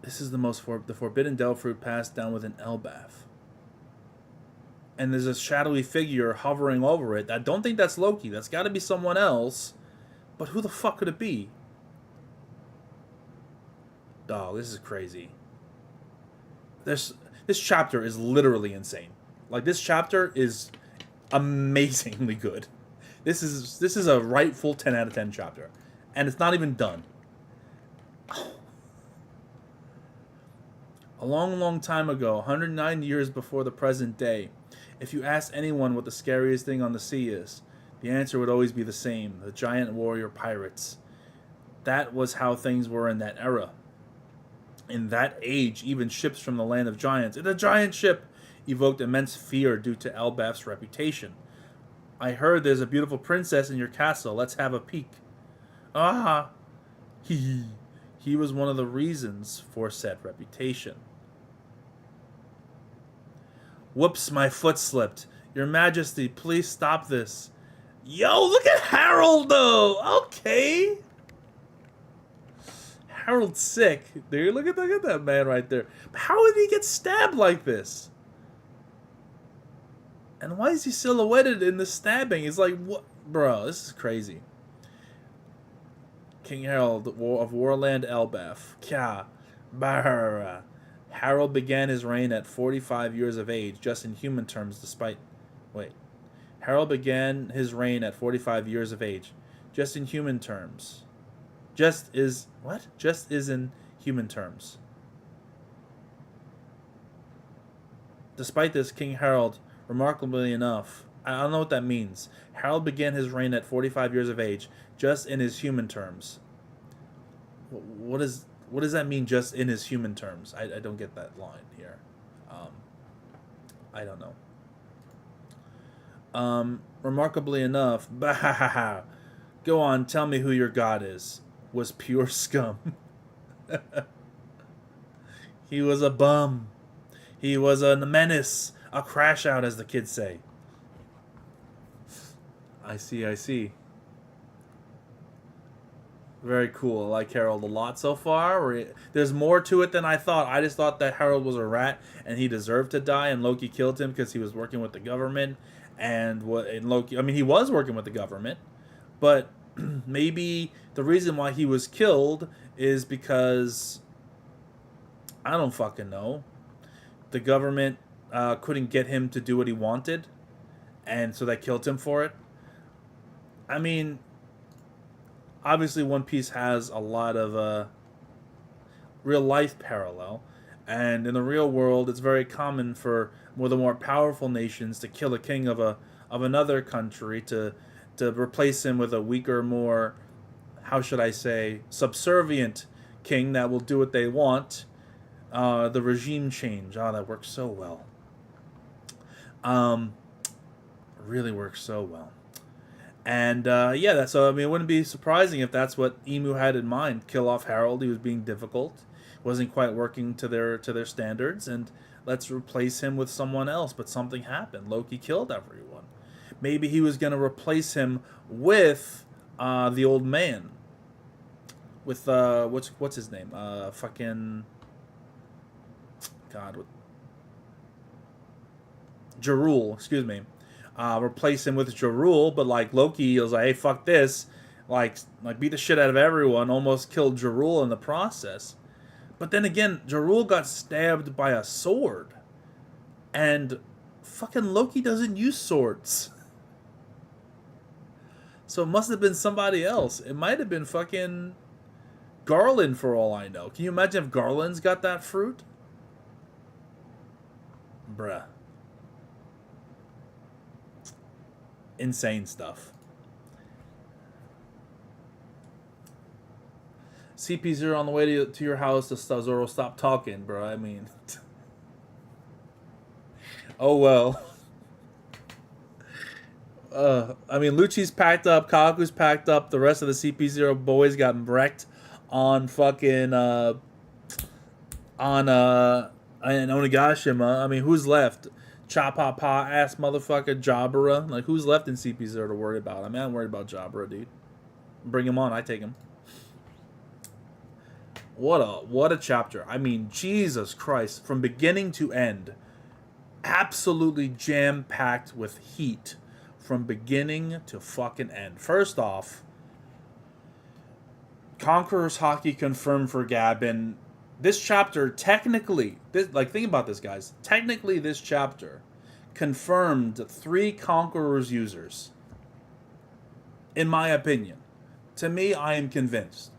This is the forbidden Del fruit passed down with an Elbaf. And there's a shadowy figure hovering over it. I don't think that's Loki. That's got to be someone else. But who the fuck could it be? Dog, this is crazy. This chapter is literally insane. Like, this chapter is amazingly good. This is a rightful 10 out of 10 chapter. And it's not even done. A long, long time ago, 109 years before the present day, if you asked anyone what the scariest thing on the sea is, the answer would always be the same: the giant warrior pirates. That was how things were in that era. In that age, even ships from the land of giants, the giant ship, evoked immense fear due to Elbaf's reputation. I heard there's a beautiful princess in your castle. Let's have a peek. Ah, he was one of the reasons for said reputation. Whoops, my foot slipped. Your Majesty, please stop this. Yo, look at Harold, though. Okay. Harold's sick. Dude, look at that man right there. How did he get stabbed like this? And why is he silhouetted in the stabbing? It's like, what? Bro, this is crazy. King Harold of Warland Elbaf. Kya. Barra. Harold began his reign at 45 years of age, just in human terms, despite... Wait. Harold began his reign at 45 years of age, just in human terms. Just is... What? Just is in human terms. Despite this, King Harold, remarkably enough... I don't know what that means. Harold began his reign at 45 years of age, just in his human terms. What does that mean, just in his human terms? I don't get that line here. I don't know. Remarkably enough, go on, tell me who your god is. Was pure scum. He was a bum. He was a menace. A crash out, as the kids say. I see. Very cool. I like Harold a lot so far. There's more to it than I thought. I just thought that Harold was a rat and he deserved to die, and Loki killed him because he was working with the government. And Loki, I mean, he was working with the government, but maybe the reason why he was killed is because, I don't fucking know, the government couldn't get him to do what he wanted, and so they killed him for it. I mean, obviously One Piece has a lot of real life parallel, and in the real world it's very common for the more powerful nations to kill a king of another country to replace him with a weaker, more, how should I say, subservient king that will do what they want. The regime change. Oh, that works so well. Really works so well. And yeah, so I mean, it wouldn't be surprising if that's what Emu had in mind. Kill off Harold. He was being difficult, wasn't quite working to their standards, and let's replace him with someone else. But something happened. Loki killed everyone. Maybe he was gonna replace him with the old man. With what's his name? Fucking God. Jarul, excuse me. Replace him with Jarul, but like Loki was like, hey, fuck this. Like beat the shit out of everyone, almost killed Jarul in the process. But then again, Jarul got stabbed by a sword. And fucking Loki doesn't use swords. So it must have been somebody else. It might have been fucking Garland for all I know. Can you imagine if Garland's got that fruit? Bruh. Insane stuff. CP0 on the way to your house to Zoro. Stop talking, bro. I mean, oh well. I mean, Lucci's packed up, Kaku's packed up. The rest of the CP0 boys got wrecked on fucking Onigashima. I mean, who's left? Chapapa ass motherfucker Jabra. Like, who's left in CP0 to worry about? I mean, I'm worried about Jabra, dude. Bring him on. I take him. What a chapter. I mean, Jesus Christ. From beginning to end, absolutely jam-packed with heat. From beginning to fucking end. First off, Conqueror's Haki confirmed for Gabin. This chapter, technically, think about this, guys. Technically, this chapter confirmed 3 Conqueror's users. In my opinion. To me, I am convinced.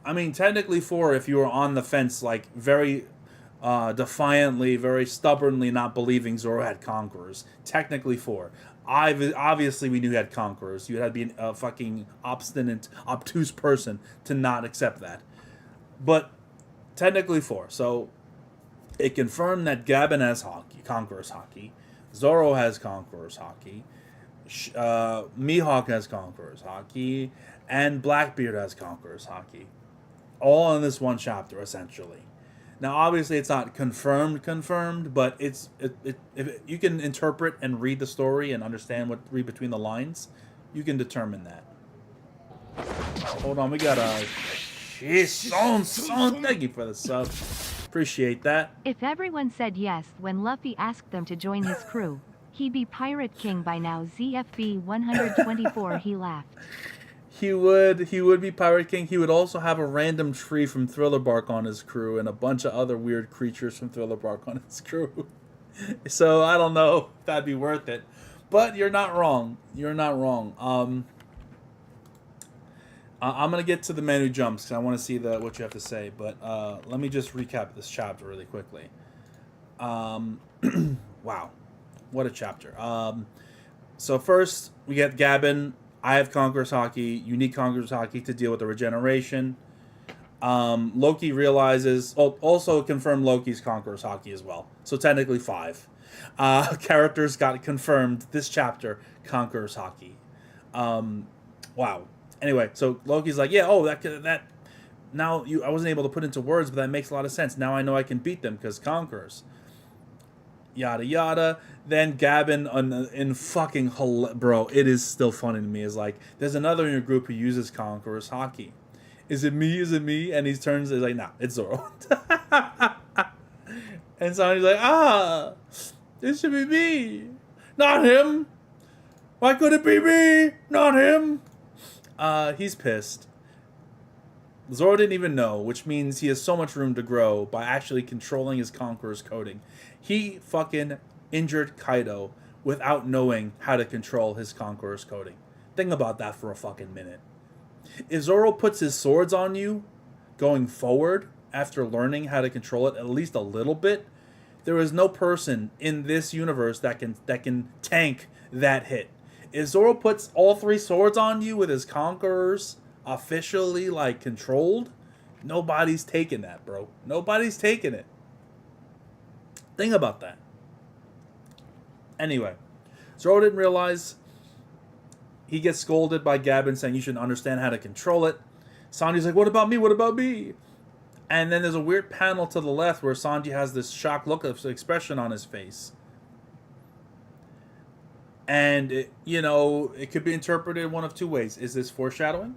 I mean, technically 4 if you were on the fence, like, very defiantly, very stubbornly not believing Zoro had Conquerors. Technically 4. Obviously, we knew he had Conquerors. You had to be a fucking obstinate, obtuse person to not accept that. But technically 4. So it confirmed that Gabin has Conqueror's Haki. Zoro has Conqueror's Haki. Mihawk has Conqueror's Haki. And Blackbeard has Conqueror's Haki. All in this one chapter, essentially. Now, obviously, it's not confirmed, but if you can interpret and read the story and read between the lines, you can determine that. Hold on, we got a son. Thank you for the sub. Appreciate that. If everyone said yes when Luffy asked them to join his crew, he'd be Pirate King by now. ZFB 124. He laughed. He would be Pirate King. He would also have a random tree from Thriller Bark on his crew and a bunch of other weird creatures from Thriller Bark on his crew. So I don't know if that'd be worth it. But you're not wrong. I'm going to get to the man who jumps because I want to see what you have to say. But let me just recap this chapter really quickly. Wow. What a chapter. So first, we get Gabin. I have Conqueror's Haki. You need Conqueror's Haki to deal with the regeneration. Loki realizes... also confirmed Loki's Conqueror's Haki as well. So technically 5. Characters got confirmed this chapter. Conqueror's Haki. Wow. Anyway, so Loki's like, yeah, that now I wasn't able to put into words, but that makes a lot of sense. Now I know I can beat them because Conquerors. Yada yada. Then Gabin in fucking bro, it is still funny to me. Is like, there's another in your group who uses Conqueror's Haki. Is it me? And he turns, is like, nah, it's Zoro. And so he's like, this should be me, not him. Why could it be me, not him? He's pissed. Zoro didn't even know, which means he has so much room to grow by actually controlling his Conqueror's coding. He fucking injured Kaido without knowing how to control his Conqueror's coding. Think about that for a fucking minute. If Zoro puts his swords on you going forward after learning how to control it at least a little bit, there is no person in this universe that can tank that hit. If Zoro puts all 3 swords on you with his Conquerors officially, like, controlled, nobody's taking that, bro. Nobody's taking it. Think about that. Anyway, Zoro didn't realize he gets scolded by Gabin saying you should understand how to control it. Sanji's like, what about me? What about me? And then there's a weird panel to the left where Sanji has this shocked look of expression on his face. And, it could be interpreted one of two ways. Is this foreshadowing?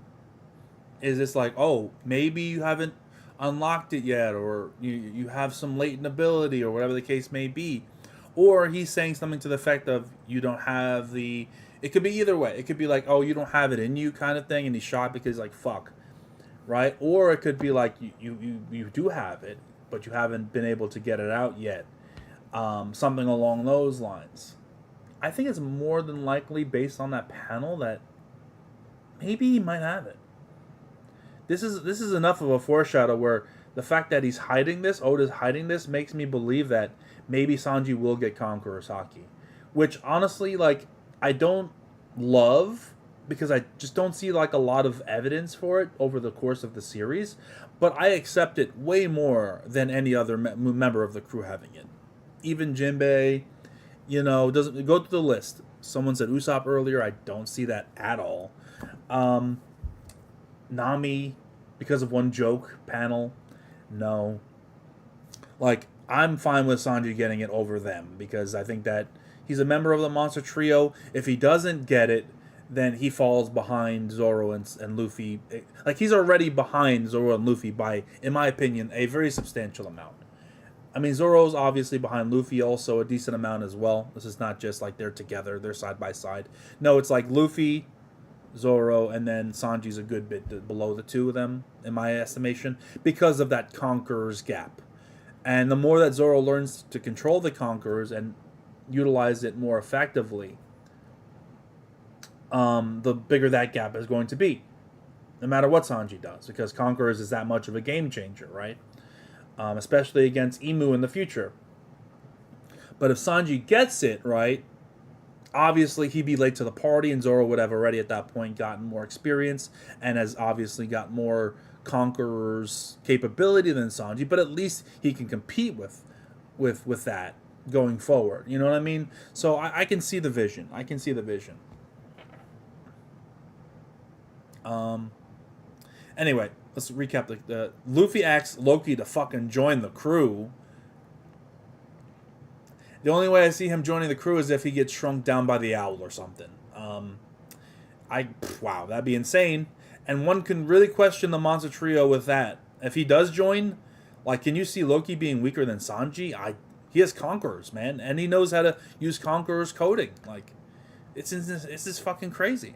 Is this like, oh, maybe you haven't unlocked it yet, or you have some latent ability, or whatever the case may be? Or he's saying something to the effect of, you don't have the... It could be either way. It could be like, oh, you don't have it in you kind of thing, and he's shocked because, like, fuck. Right? Or it could be like, you do have it, but you haven't been able to get it out yet. Something along those lines. I think it's more than likely based on that panel that maybe he might have it. This is enough of a foreshadow where the fact that he's hiding this, Oda's hiding this, makes me believe that maybe Sanji will get Conqueror's Haki. Which, honestly, like, I don't love, because I just don't see, like, a lot of evidence for it over the course of the series. But I accept it way more than any other member of the crew having it. Even Jinbei... doesn't go to the list. Someone said Usopp earlier. I don't see that at all. Nami, because of one joke panel, no. Like, I'm fine with Sanji getting it over them because I think that he's a member of the Monster Trio. If he doesn't get it, then he falls behind Zoro and Luffy. Like, he's already behind Zoro and Luffy by, in my opinion, a very substantial amount. I mean, Zoro's obviously behind Luffy also a decent amount as well. This is not just like they're together, they're side by side. No, it's like Luffy, Zoro, and then Sanji's a good bit below the two of them, in my estimation, because of that Conqueror's gap. And the more that Zoro learns to control the Conquerors and utilize it more effectively, the bigger that gap is going to be. No matter what Sanji does, because Conquerors is that much of a game changer, right? Especially against Imu in the future. But if Sanji gets it, right, obviously he'd be late to the party, and Zoro would have already at that point gotten more experience, and has obviously got more Conqueror's capability than Sanji, but at least he can compete with that going forward. You know what I mean? So I can see the vision. Anyway, let's recap the Luffy asks Loki to fucking join the crew. The only way I see him joining the crew is if he gets shrunk down by the owl or something. Wow, that'd be insane. And one can really question the Monster Trio with that. If he does join, like, can you see Loki being weaker than Sanji? He has Conquerors, man, and he knows how to use Conqueror's coding. Like, it's just fucking crazy.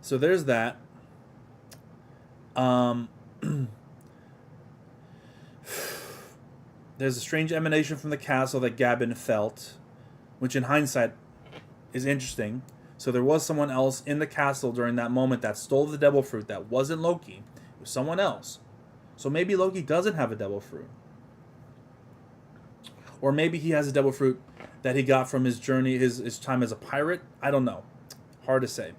So there's that. There's a strange emanation from the castle that Gabin felt, which in hindsight is interesting. So there was someone else in the castle during that moment that stole the devil fruit that wasn't Loki. It was someone else. So maybe Loki doesn't have a devil fruit. Or maybe he has a devil fruit that he got from his journey, his time as a pirate. I don't know. Hard to say.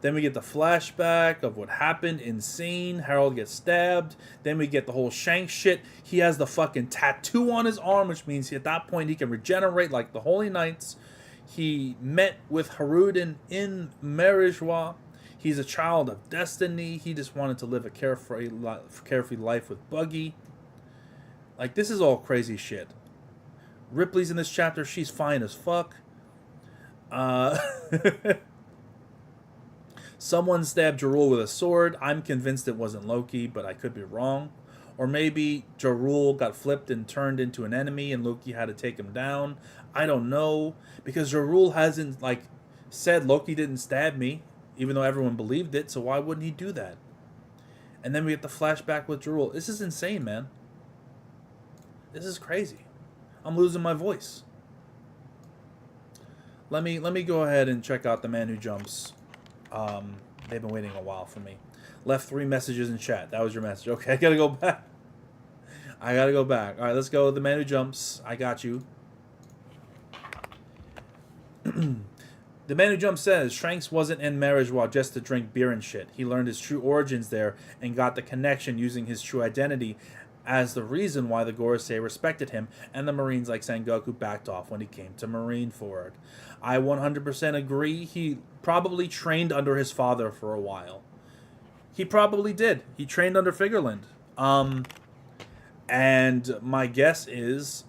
Then we get the flashback of what happened. Insane. Harold gets stabbed. Then we get the whole Shanks shit. He has the fucking tattoo on his arm, which means at that point he can regenerate like the Holy Knights. He met with Haruden in Marijois. He's a child of destiny. He just wanted to live a carefree life with Buggy. Like, this is all crazy shit. Ripley's in this chapter. She's fine as fuck. Someone stabbed Jarul with a sword. I'm convinced it wasn't Loki, but I could be wrong. Or maybe Jarul got flipped and turned into an enemy and Loki had to take him down. I don't know. Because Jarul hasn't, said Loki didn't stab me, even though everyone believed it, so why wouldn't he do that? And then we get the flashback with Jarul. This is insane, man. This is crazy. I'm losing my voice. Let me go ahead and check out The Man Who Jumps. They've been waiting a while for me. Left 3 messages in chat. That was your message. Okay, I gotta go back. All right, let's go. The Man Who Jumps. I got you. The Man Who Jumps says, Shanks wasn't in Marijois just to drink beer and shit. He learned his true origins there and got the connection using his true identity as the reason why the Gorosei respected him, and the Marines like Sengoku backed off when he came to Marineford. I 100% agree. He probably trained under his father for a while. He probably did. He trained under Figureland. And my guess is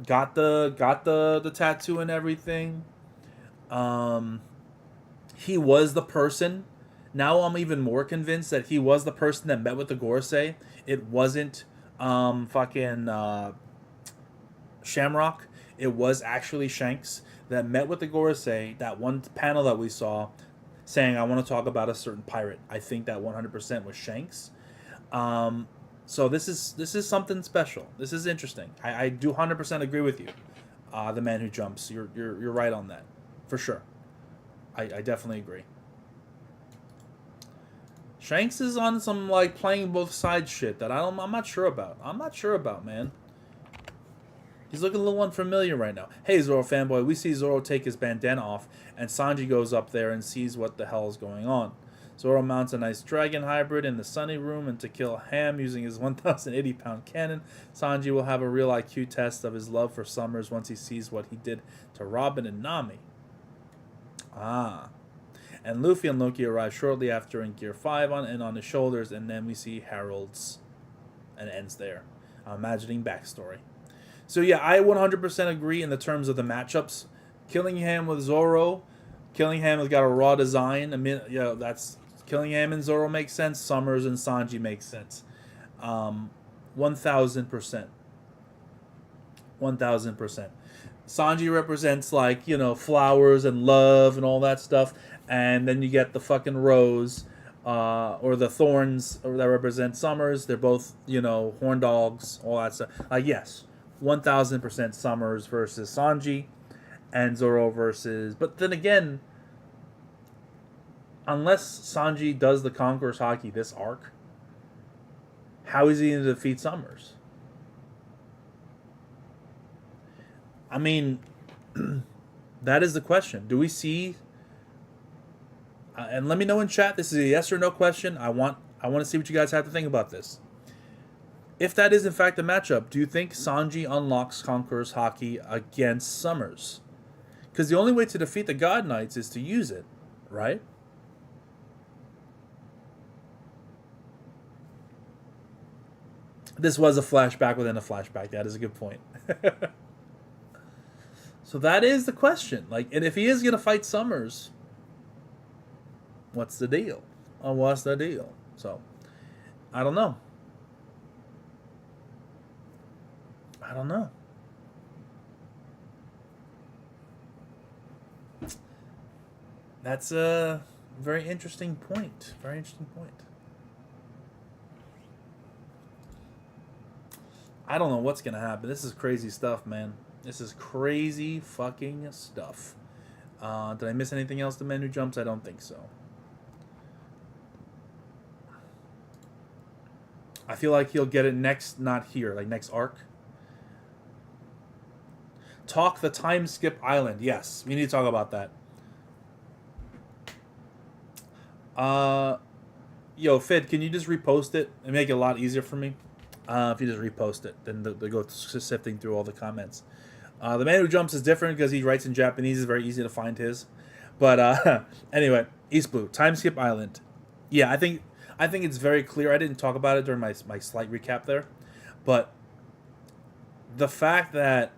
got the tattoo and everything. He was the person. Now I'm even more convinced that he was the person that met with the Gorosei. It wasn't Shamrock. It was actually Shanks that met with the Gorosei. That one panel that we saw saying, I want to talk about a certain pirate. I think that 100% was Shanks. So this is something special. This is interesting. I do 100% agree with you. The man who jumps. You're right on that. For sure. I definitely agree. Shanks is on some like playing both sides shit that I'm not sure about. I'm not sure about, man. He's looking a little unfamiliar right now. Hey, Zoro fanboy, we see Zoro take his bandana off, and Sanji goes up there and sees what the hell is going on. Zoro mounts a nice dragon hybrid in the sunny room, and to kill Ham using his 1,080-pound cannon, Sanji will have a real IQ test of his love for Summers once he sees what he did to Robin and Nami. Ah. And Luffy and Loki arrive shortly after in Gear 5 on his shoulders, and then we see Harold's, and it ends there. I'm imagining backstory. So yeah, I 100% agree in the terms of the matchups. Killingham with Zoro, Killingham has got a raw design. I mean, that's Killingham and Zoro makes sense. Summers and Sanji makes sense. 1,000%. 1,000%. Sanji represents like flowers and love and all that stuff, and then you get the fucking rose, or the thorns that represent Summers. They're both horn dogs, all that stuff. Yes. 1,000% Summers versus Sanji, and Zoro versus... But then again, unless Sanji does the Conqueror's Haki this arc, how is he going to defeat Summers? I mean, that is the question. Do we see... and let me know in chat. This is a yes or no question. I want to see what you guys have to think about this. If that is in fact the matchup, do you think Sanji unlocks Conqueror's Haki against Summers? Because the only way to defeat the God Knights is to use it, right? This was a flashback within a flashback. That is a good point. So that is the question. And if he is going to fight Summers, what's the deal? What's the deal? So, I don't know. That's a very interesting point. Very interesting point. I don't know what's going to happen. This is crazy stuff, man. This is crazy fucking stuff. Did I miss anything else? The man who jumps? I don't think so. I feel like he'll get it next, not here, like next arc. Talk the time skip island. Yes, we need to talk about that. Yo, Fid, can you just repost it and make it a lot easier for me? If you just repost it, then they go sifting through all the comments. The man who jumps is different because he writes in Japanese. It's very easy to find his. But anyway, East Blue, time skip island. Yeah, I think it's very clear. I didn't talk about it during my slight recap there, but the fact that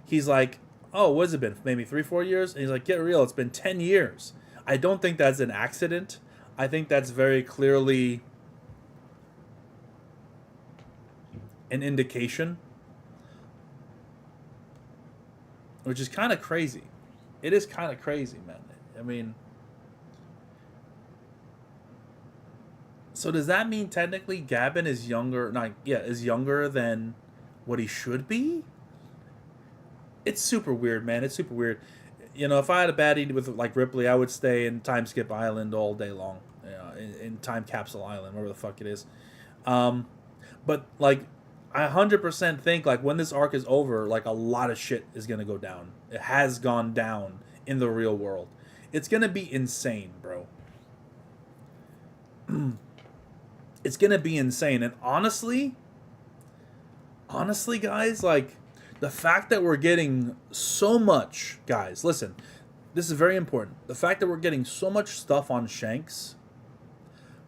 he's like, oh, what has it been? Maybe 3-4 years? And he's like, get real, it's been 10 years. I don't think that's an accident. I think that's very clearly an indication, which is kind of crazy. It is kind of crazy, man. I mean, so does that mean technically Gabin is younger? Is younger than what he should be? It's super weird, man. It's super weird. If I had a baddie with like Ripley, I would stay in Time Skip Island all day long. In Time Capsule Island, wherever the fuck it is. But like, I 100% think like when this arc is over, like a lot of shit is gonna go down. It has gone down in the real world. It's gonna be insane, bro. It's going to be insane. And honestly, guys, like, the fact that we're getting so much, guys, listen, this is very important. The fact that we're getting so much stuff on Shanks,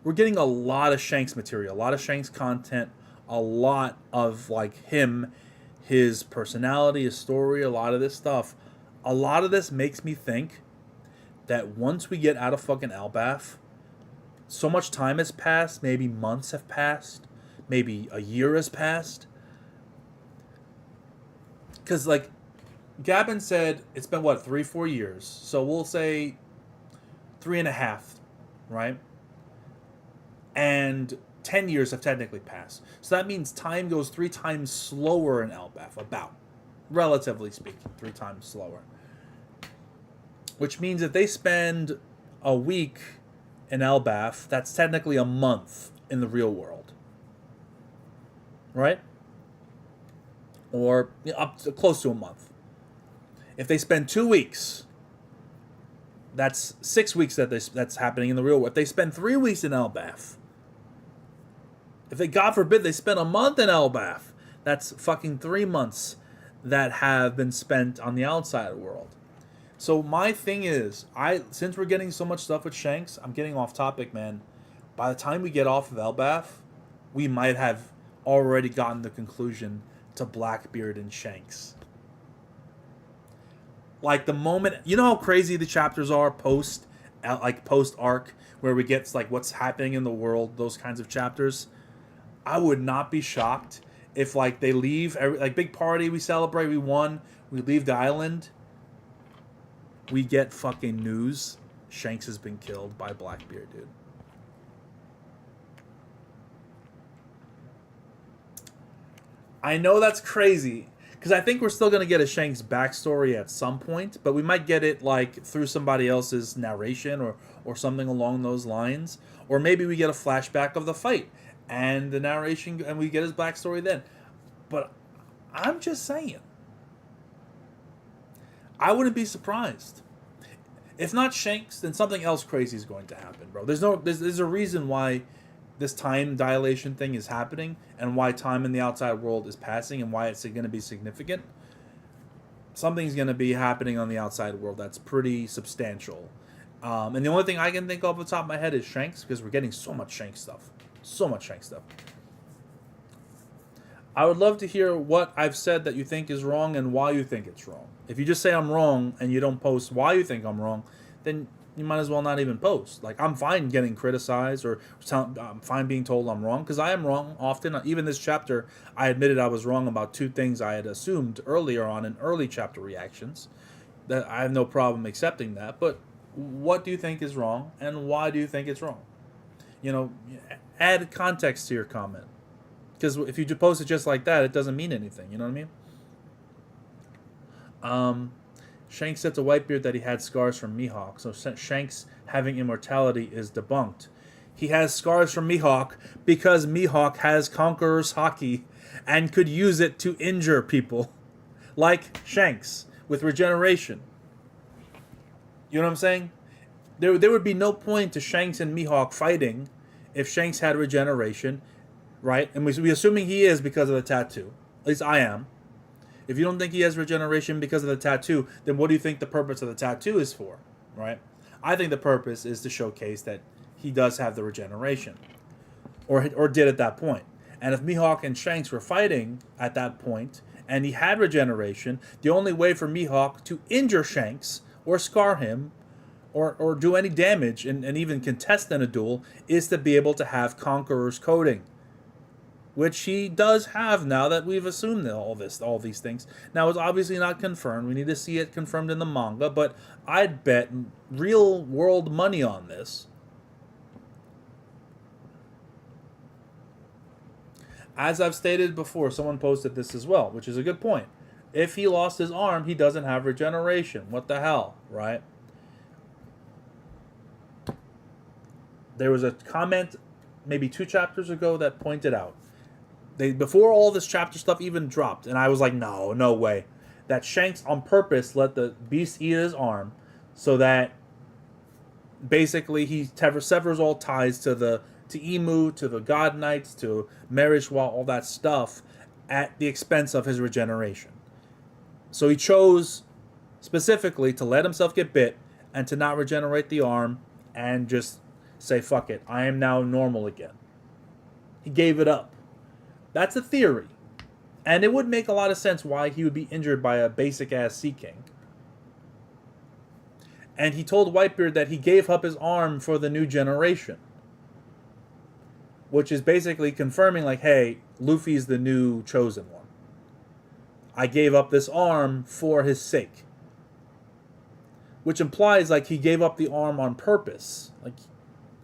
we're getting a lot of Shanks material, a lot of Shanks content, a lot of, like, him, his personality, his story, a lot of this stuff. A lot of this makes me think that once we get out of fucking Elbaf, so much time has passed, maybe months have passed, maybe a year has passed. Because, like, Gavin said it's been, what, 3-4 years? So we'll say 3.5, right? And 10 years have technically passed. So that means time goes 3 times slower in Elbaf, about. Relatively speaking, 3 times slower. Which means if they spend a week in Elbaf, that's technically a month in the real world. Right? Or up to close to a month. If they spend 2 weeks, that's 6 weeks that's happening in the real world. If they spend 3 weeks in Elbaf, if they, God forbid, they spend a month in Elbaf, that's fucking 3 months that have been spent on the outside world. So my thing is, since we're getting so much stuff with Shanks, I'm getting off topic, man. By the time we get off of Elbaf, we might have already gotten the conclusion to Blackbeard and Shanks. Like, the moment, you know how crazy the chapters are post arc, where we get, like, what's happening in the world, those kinds of chapters. I would not be shocked if, like, they leave, like, big party, we celebrate, we won, we leave the island, we get fucking news Shanks has been killed by Blackbeard, dude. I know that's crazy, because I think we're still going to get a Shanks backstory at some point, but we might get it, like, through somebody else's narration or something along those lines. Or maybe we get a flashback of the fight and the narration, and we get his backstory then. But I'm just saying, I wouldn't be surprised. If not Shanks, then something else crazy is going to happen, bro. There's a reason why this time dilation thing is happening, and why time in the outside world is passing, and why it's going to be significant. Something's going to be happening on the outside world that's pretty substantial. And the only thing I can think of off the top of my head is Shanks, because we're getting so much Shanks stuff. So much Shanks stuff. I would love to hear what I've said that you think is wrong and why you think it's wrong. If you just say I'm wrong and you don't post why you think I'm wrong, then you might as well not even post. Like, I'm fine getting criticized, or I'm fine being told I'm wrong, because I am wrong often. Even this chapter, I admitted I was wrong about 2 things I had assumed earlier on in early chapter reactions. That I have no problem accepting that. But what do you think is wrong, and why do you think it's wrong? You know, add context to your comment. Because if you post it just like that, it doesn't mean anything. You know what I mean? Shanks said to Whitebeard that he had scars from Mihawk, so Shanks having immortality is debunked. He has scars from Mihawk because Mihawk has Conqueror's Haki and could use it to injure people, like Shanks, with regeneration. You know what I'm saying? There would be no point to Shanks and Mihawk fighting if Shanks had regeneration, right? And we're assuming he is because of the tattoo. At least I am. If you don't think he has regeneration because of the tattoo, then what do you think the purpose of the tattoo is for, right? I think the purpose is to showcase that he does have the regeneration, or did at that point. And if Mihawk and Shanks were fighting at that point, and he had regeneration, the only way for Mihawk to injure Shanks, or scar him, or do any damage, and even contest in a duel, is to be able to have Conqueror's coding. Which he does have now that we've assumed all these things. Now, it's obviously not confirmed. We need to see it confirmed in the manga, but I'd bet real world money on this. As I've stated before, someone posted this as well, which is a good point. If he lost his arm, he doesn't have regeneration. What the hell, right? There was a comment maybe 2 chapters ago that pointed out, before all this chapter stuff even dropped, and I was like, no way, that Shanks on purpose let the beast eat his arm so that basically he severs all ties to the to Emu, to the God Knights, to Marishwa, all that stuff, at the expense of his regeneration. So he chose specifically to let himself get bit and to not regenerate the arm and just say, fuck it, I am now normal again. He gave it up. That's a theory. And it would make a lot of sense why he would be injured by a basic-ass Sea King. And he told Whitebeard that he gave up his arm for the new generation. Which is basically confirming, like, hey, Luffy's the new chosen one. I gave up this arm for his sake. Which implies, like, he gave up the arm on purpose. Like,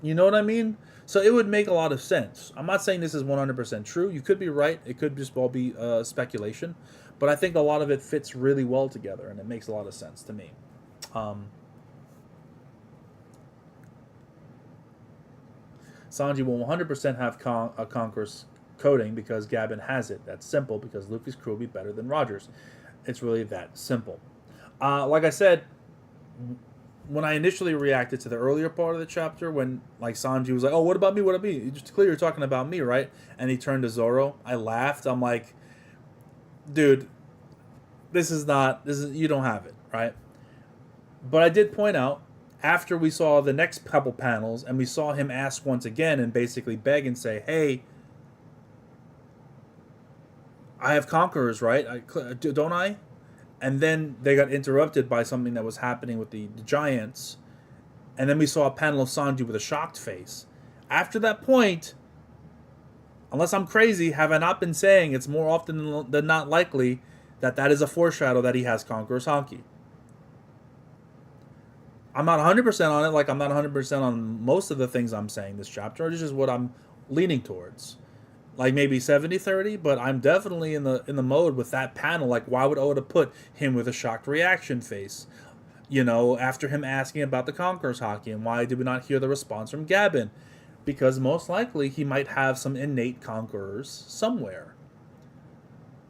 you know what I mean? So it would make a lot of sense. I'm not saying this is 100% true. You could be right. It could just all be speculation. But I think a lot of it fits really well together, and it makes a lot of sense to me. Sanji will 100% have Conqueror's coding because Gabin has it. That's simple because Luffy's crew will be better than Roger's. It's really that simple. Like I said, when I initially reacted to the earlier part of the chapter, when like Sanji was like, "Oh, what about me? What about me?" Just clear, you're talking about me, right? And he turned to Zoro. I laughed. I'm like, dude, this is you don't have it, right? But I did point out, after we saw the next couple panels and we saw him ask once again and basically beg and say, "Hey, I have conquerors, right? Don't I?" And then they got interrupted by something that was happening with the giants. And then we saw a panel of Sanji with a shocked face. After that point, unless I'm crazy, have I not been saying it's more often than not likely that that is a foreshadow that he has Conqueror's Haki? I'm not 100% on it, like I'm not 100% on most of the things I'm saying this chapter. It's just what I'm leaning towards. Like maybe 70-30, but I'm definitely in the mode with that panel. Like, why would Oda put him with a shocked reaction face? You know, after him asking about the Conqueror's Haki, and why did we not hear the response from Gabin? Because most likely he might have some innate Conquerors somewhere.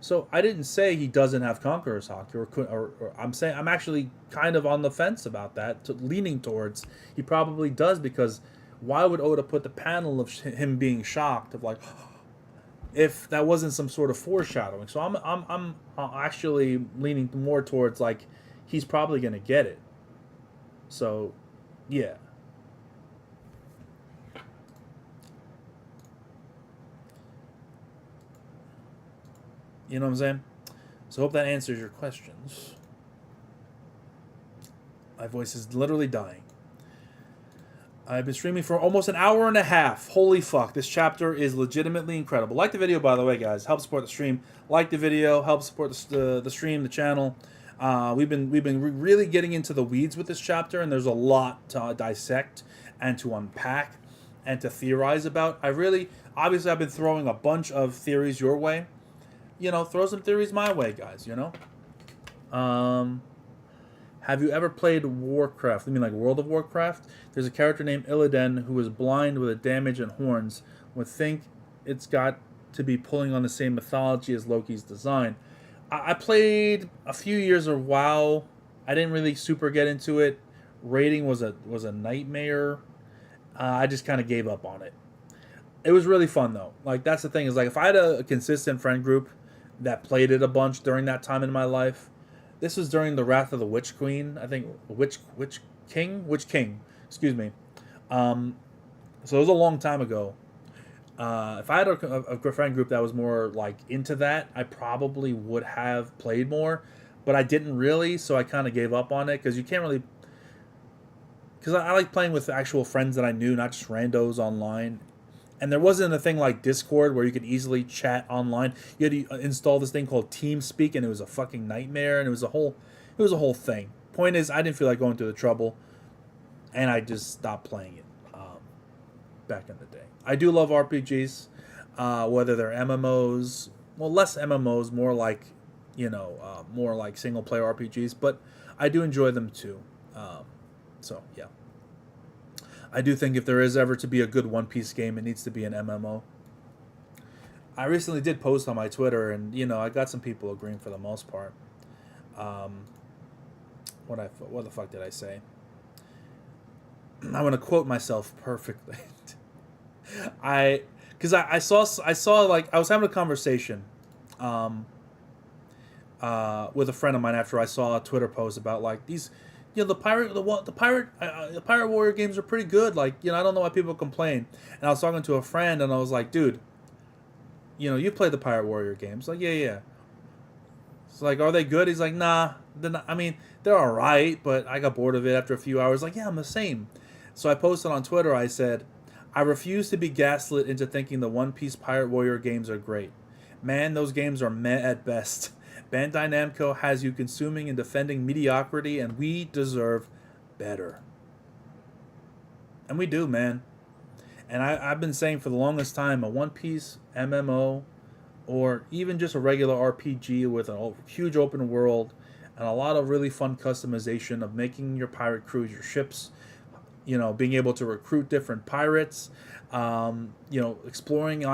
So I didn't say he doesn't have Conqueror's Haki, or I'm saying I'm actually kind of on the fence about that, leaning towards he probably does, because why would Oda put the panel of him being shocked of like, if that wasn't some sort of foreshadowing? So I'm actually leaning more towards like he's probably gonna get it. So, yeah. You know what I'm saying? So hope that answers your questions. My voice is literally dying. I've been streaming for almost an hour and a half. Holy fuck, this chapter is legitimately incredible. Like the video, by the way, guys. Help support the stream. Like the video. Help support the stream, the channel. We've been really getting into the weeds with this chapter, and there's a lot to dissect and to unpack and to theorize about. Obviously, I've been throwing a bunch of theories your way. You know, throw some theories my way, guys, you know? Have you ever played Warcraft? I mean, like World of Warcraft? There's a character named Illidan who is blind with a damage and horns. Would think it's got to be pulling on the same mythology as Loki's design. I played a few years of WoW. I didn't really super get into it. Raiding was a nightmare. I just kind of gave up on it. It was really fun, though. Like, that's the thing, is like, if I had a consistent friend group that played it a bunch during that time in my life. This was during the Wrath of the Witch Queen, I think. Witch King, excuse me. So it was a long time ago. If I had a friend group that was more like into that, I probably would have played more, but I didn't really, so I kind of gave up on it, because you can't really, because I like playing with actual friends that I knew, not just randos online. And there wasn't a thing like Discord where you could easily chat online. You had to install this thing called TeamSpeak, and it was a fucking nightmare, and it was a whole thing. Point is, I didn't feel like going through the trouble, and I just stopped playing it back in the day. I do love RPGs, whether they're MMOs, well, less MMOs, more like, more like single player RPGs, but I do enjoy them too. So yeah. I do think if there is ever to be a good One Piece game, it needs to be an MMO. I recently did post on my Twitter, and I got some people agreeing for the most part. What the fuck did I say? I want to quote myself perfectly. I saw like I was having a conversation with a friend of mine after I saw a Twitter post about like these, the pirate warrior games are pretty good. Like, I don't know why people complain. And I was talking to a friend and I was like, dude, you play the pirate warrior games. Like, yeah. It's like, are they good? He's like, nah. They're not, I mean, they're all right, but I got bored of it after a few hours. Like, yeah, I'm the same. So I posted on Twitter. I said, I refuse to be gaslit into thinking the One Piece Pirate Warrior games are great. Man, those games are meh at best. Bandai Namco has you consuming and defending mediocrity, and we deserve better. And we do, man. And I've been saying for the longest time, a One Piece MMO, or even just a regular RPG with a huge open world and a lot of really fun customization of making your pirate crews, your ships, being able to recruit different pirates, exploring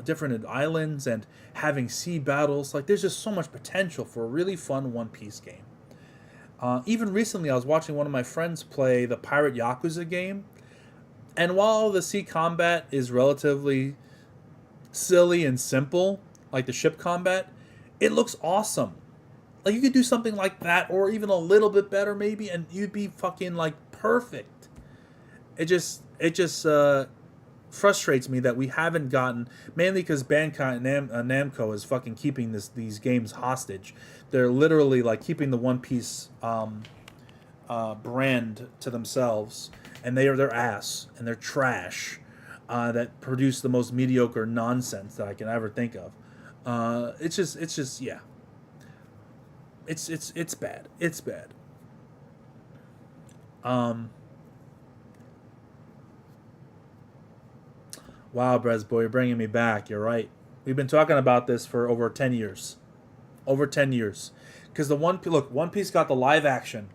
different islands and having sea battles. Like, there's just so much potential for a really fun One Piece game. Even recently, I was watching one of my friends play the Pirate Yakuza game, and while the sea combat is relatively silly and simple, like the ship combat, it looks awesome. Like, you could do something like that, or even a little bit better maybe, and you'd be fucking like perfect. It just frustrates me that we haven't gotten, mainly because Bandai Namco is fucking keeping these games hostage. They're literally like keeping the One Piece brand to themselves, and they are their ass and they're trash that produce the most mediocre nonsense that I can ever think of. It's just yeah. It's bad. It's bad. Wow, Brez boy, you're bringing me back. You're right. We've been talking about this for over 10 years. Over 10 years. Because One Piece got the live action,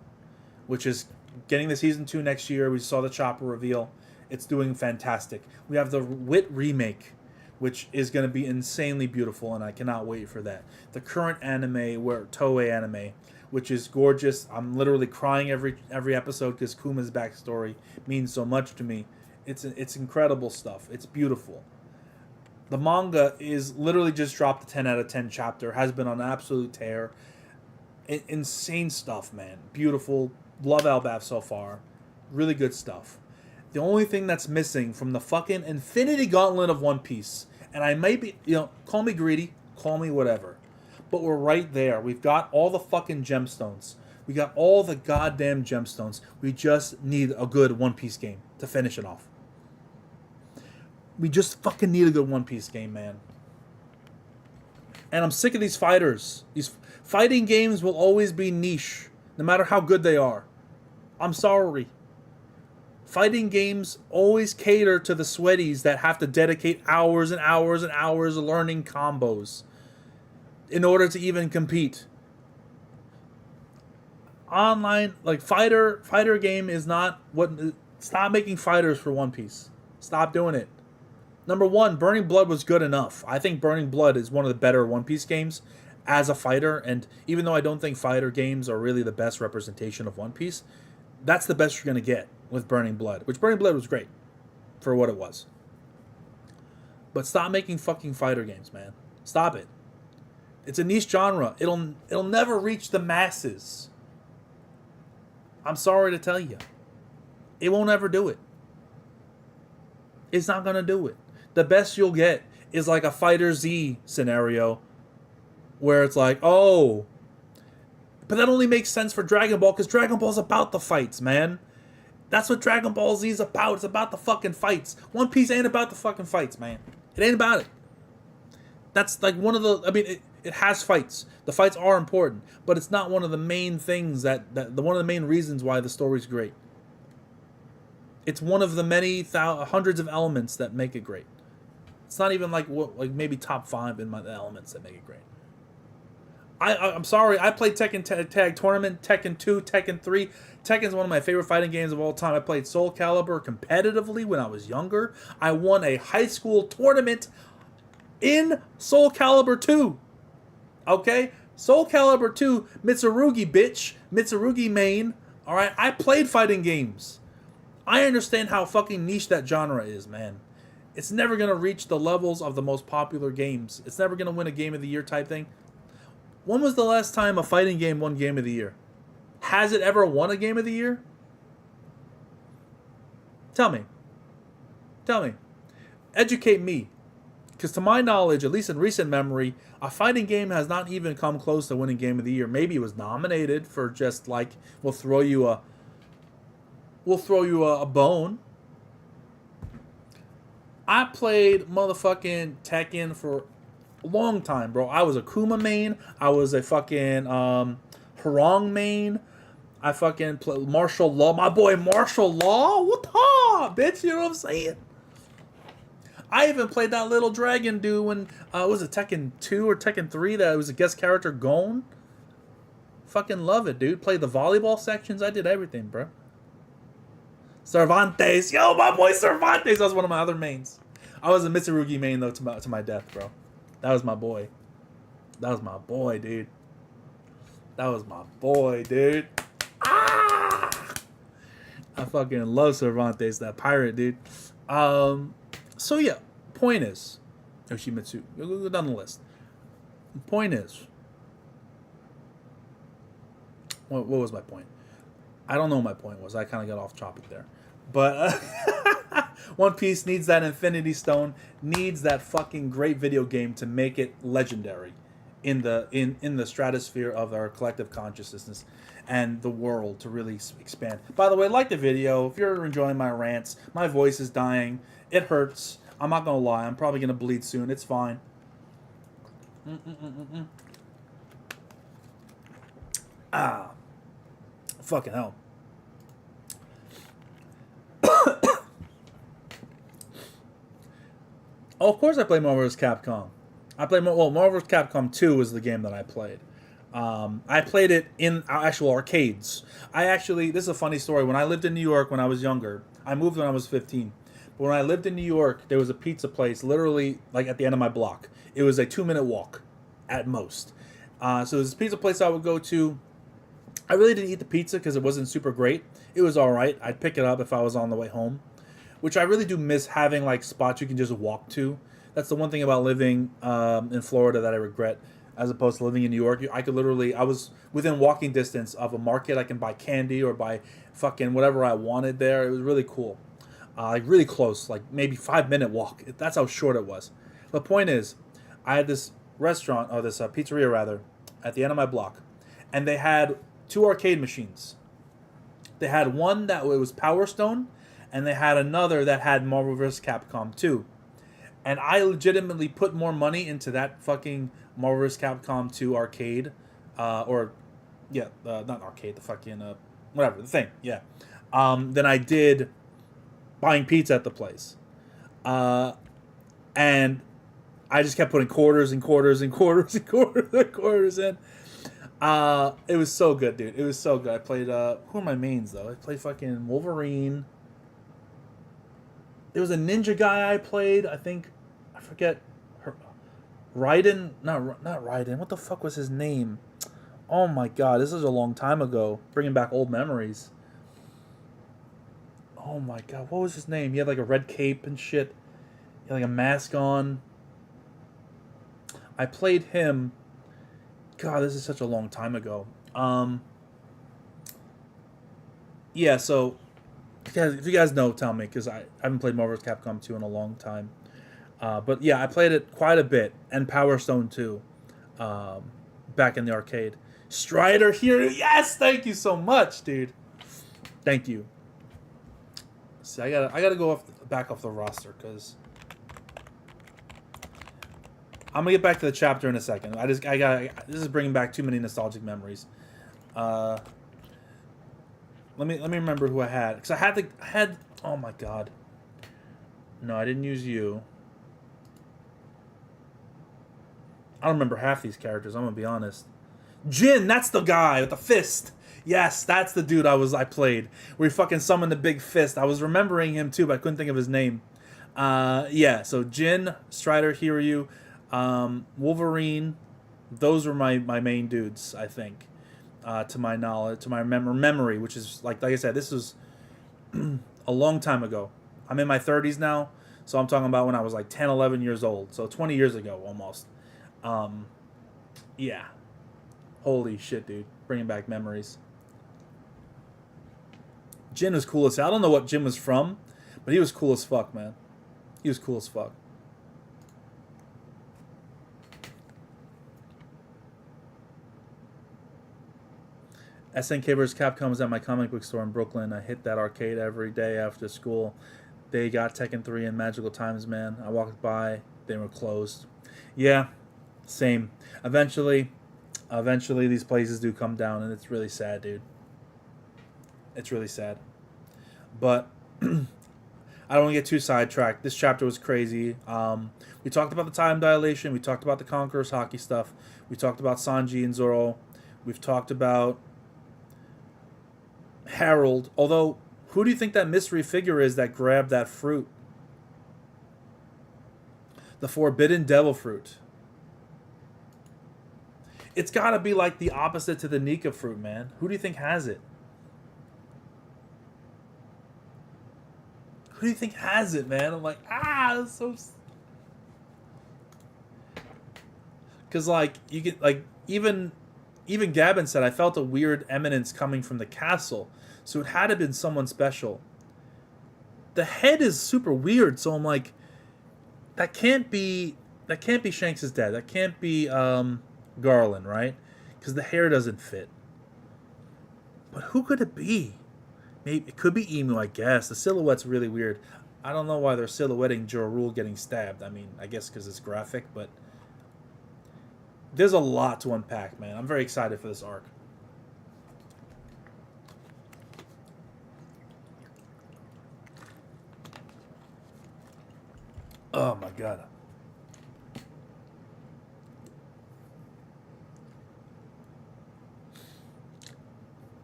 which is getting the season 2 next year. We saw the Chopper reveal. It's doing fantastic. We have the Wit remake, which is going to be insanely beautiful, and I cannot wait for that. The current anime, Toei anime, which is gorgeous. I'm literally crying every episode because Kuma's backstory means so much to me. It's incredible stuff. It's beautiful. The manga is literally just dropped a 10 out of 10 chapter. Has been on an absolute tear. Insane stuff, man. Beautiful. Love Elbaf so far. Really good stuff. The only thing that's missing from the fucking Infinity Gauntlet of One Piece, and I might be, call me greedy, call me whatever, but we're right there. We've got all the fucking gemstones. We got all the goddamn gemstones. We just need a good One Piece game to finish it off. We just fucking need a good One Piece game, man. And I'm sick of these fighters. These fighting games will always be niche, no matter how good they are. I'm sorry. Fighting games always cater to the sweaties that have to dedicate hours and hours and hours learning combos in order to even compete. Online, like fighter game is not what. Stop making fighters for One Piece. Stop doing it. Number one, Burning Blood was good enough. I think Burning Blood is one of the better One Piece games as a fighter, and even though I don't think fighter games are really the best representation of One Piece, that's the best you're going to get with Burning Blood, which Burning Blood was great for what it was. But stop making fucking fighter games, man. Stop it. It's a niche genre. It'll never reach the masses. I'm sorry to tell you. It won't ever do it. It's not going to do it. The best you'll get is like a Fighter Z scenario where it's like, oh, but that only makes sense for Dragon Ball because Dragon Ball's about the fights, man. That's what Dragon Ball Z is about. It's about the fucking fights. One Piece ain't about the fucking fights, man. It ain't about it. That's like one of the, I mean, it has fights. The fights are important, but it's not one of the main things one of the main reasons why the story's great. It's one of the many hundreds of elements that make it great. It's not even like maybe top 5 in the elements that make it great. I'm sorry, I played Tekken Tag Tournament, Tekken 2, Tekken 3. Tekken's one of my favorite fighting games of all time. I played Soul Calibur competitively when I was younger. I won a high school tournament in Soul Calibur 2. Okay? Soul Calibur 2, Mitsurugi, bitch. Mitsurugi main. Alright? I played fighting games. I understand how fucking niche that genre is, man. It's never going to reach the levels of the most popular games. It's never going to win a Game of the Year type thing. When was the last time a fighting game won Game of the Year? Has it ever won a Game of the Year? Tell me. Tell me. Educate me. Because to my knowledge, at least in recent memory, a fighting game has not even come close to winning Game of the Year. Maybe it was nominated for just like, we'll throw you a bone. I played motherfucking Tekken for a long time, bro. I was a Kuma main. I was a fucking Harong main. I fucking played Martial Law. My boy Martial Law? What the bitch? You know what I'm saying? I even played that little dragon dude when, was it Tekken 2 or Tekken 3 that was a guest character, Gon? Fucking love it, dude. Played the volleyball sections. I did everything, bro. Cervantes. Yo, my boy Cervantes. That was one of my other mains. I was a Mitsurugi main, though, to my death, bro. That was my boy. That was my boy, dude. That was my boy, dude. Ah! I fucking love Cervantes, that pirate, dude. So, yeah. Point is... Yoshimitsu. Go down the list. Point is... What was my point? I don't know what my point was. I kind of got off topic there. But One Piece needs that Infinity Stone, needs that fucking great video game to make it legendary in the stratosphere of our collective consciousness and the world to really expand. By the way, like the video. If you're enjoying my rants, my voice is dying. It hurts. I'm not going to lie. I'm probably going to bleed soon. It's fine. Ah. Fucking hell. Oh, of course I play Marvel vs. Capcom. Marvel vs. Capcom 2 was the game that I played. I played it in actual arcades. This is a funny story. When I lived in New York when I was younger, I moved when I was 15. But when I lived in New York, there was a pizza place literally like at the end of my block. It was a 2-minute walk at most. So there was a pizza place I would go to. I really didn't eat the pizza because it wasn't super great. It was all right. I'd pick it up if I was on the way home, which I really do miss having like spots you can just walk to. That's the one thing about living in Florida that I regret, as opposed to living in New York. I was within walking distance of a market. I can buy candy or buy fucking whatever I wanted there. It was really cool. Like really close, like maybe 5-minute walk. That's how short it was. The point is, I had this restaurant, or this pizzeria rather, at the end of my block, and they had 2 arcade machines. They had one that was Power Stone, and they had another that had Marvel vs. Capcom 2. And I legitimately put more money into that fucking Marvel vs. Capcom 2 arcade, not arcade, the fucking, whatever, the thing, yeah, than I did buying pizza at the place. And I just kept putting quarters and quarters and quarters and quarters and quarters in. It was so good, dude. It was so good. I played, who are my mains, though? I played fucking Wolverine. There was a ninja guy I played. I forget. Raiden. Not Raiden. What the fuck was his name? Oh my god, this is a long time ago. Bringing back old memories. Oh my god, what was his name? He had like a red cape and shit. He had like a mask on. I played him. God, this is such a long time ago. Yeah, so if you guys know, tell me, because I haven't played Marvel vs. Capcom 2 in a long time. But yeah, I played it quite a bit, and Power Stone 2, back in the arcade. Strider here, yes, thank you so much, dude. Thank you. See, I gotta go back off the roster, because I'm gonna get back to the chapter in a second. This is bringing back too many nostalgic memories. Let me remember who I had, because I had. Oh my god. No, I didn't use you. I don't remember half these characters. I'm gonna be honest. Jin, that's the guy with the fist. Yes, that's the dude I played. Where he fucking summoned the big fist. I was remembering him too, but I couldn't think of his name. Yeah. So Jin, Strider, Hiryu, Wolverine. Those were my main dudes, I think. To my knowledge, to my memory, which is like I said, this was a long time ago. I'm in my 30s now, So I'm talking about when I was like 10, 11 years old. So 20 years ago almost. Yeah. Holy shit, dude. Bringing back memories. Jin was cool as hell. I don't know what Jin was from, but he was cool as fuck, man. He was cool as fuck. SNK vs. Capcom was at my comic book store in Brooklyn. I hit that arcade every day after school. They got Tekken 3 and Magical Times, man. I walked by. They were closed. Yeah, same. Eventually, these places do come down, and it's really sad, dude. It's really sad. But I don't want to get too sidetracked. This chapter was crazy. We talked about the time dilation. We talked about the Conqueror's Haki stuff. We talked about Sanji and Zoro. We've talked about Harold. Although, who do you think that mystery figure is that grabbed that fruit? The forbidden devil fruit. It's got to be like the opposite to the Nika fruit, man. Who do you think has it? Who do you think has it, man? I'm like, that's so... Because, like, you get, like, even Gavin said, I felt a weird eminence coming from the castle. So it had to have been someone special. The head is super weird, so I'm like, that can't be Shanks' dad. That can't be Garland, right? Because the hair doesn't fit. But who could it be? Maybe it could be Emu, I guess. The silhouette's really weird. I don't know why they're silhouetting Joe Rule getting stabbed. I mean, I guess because it's graphic, but there's a lot to unpack, man. I'm very excited for this arc. Oh my god.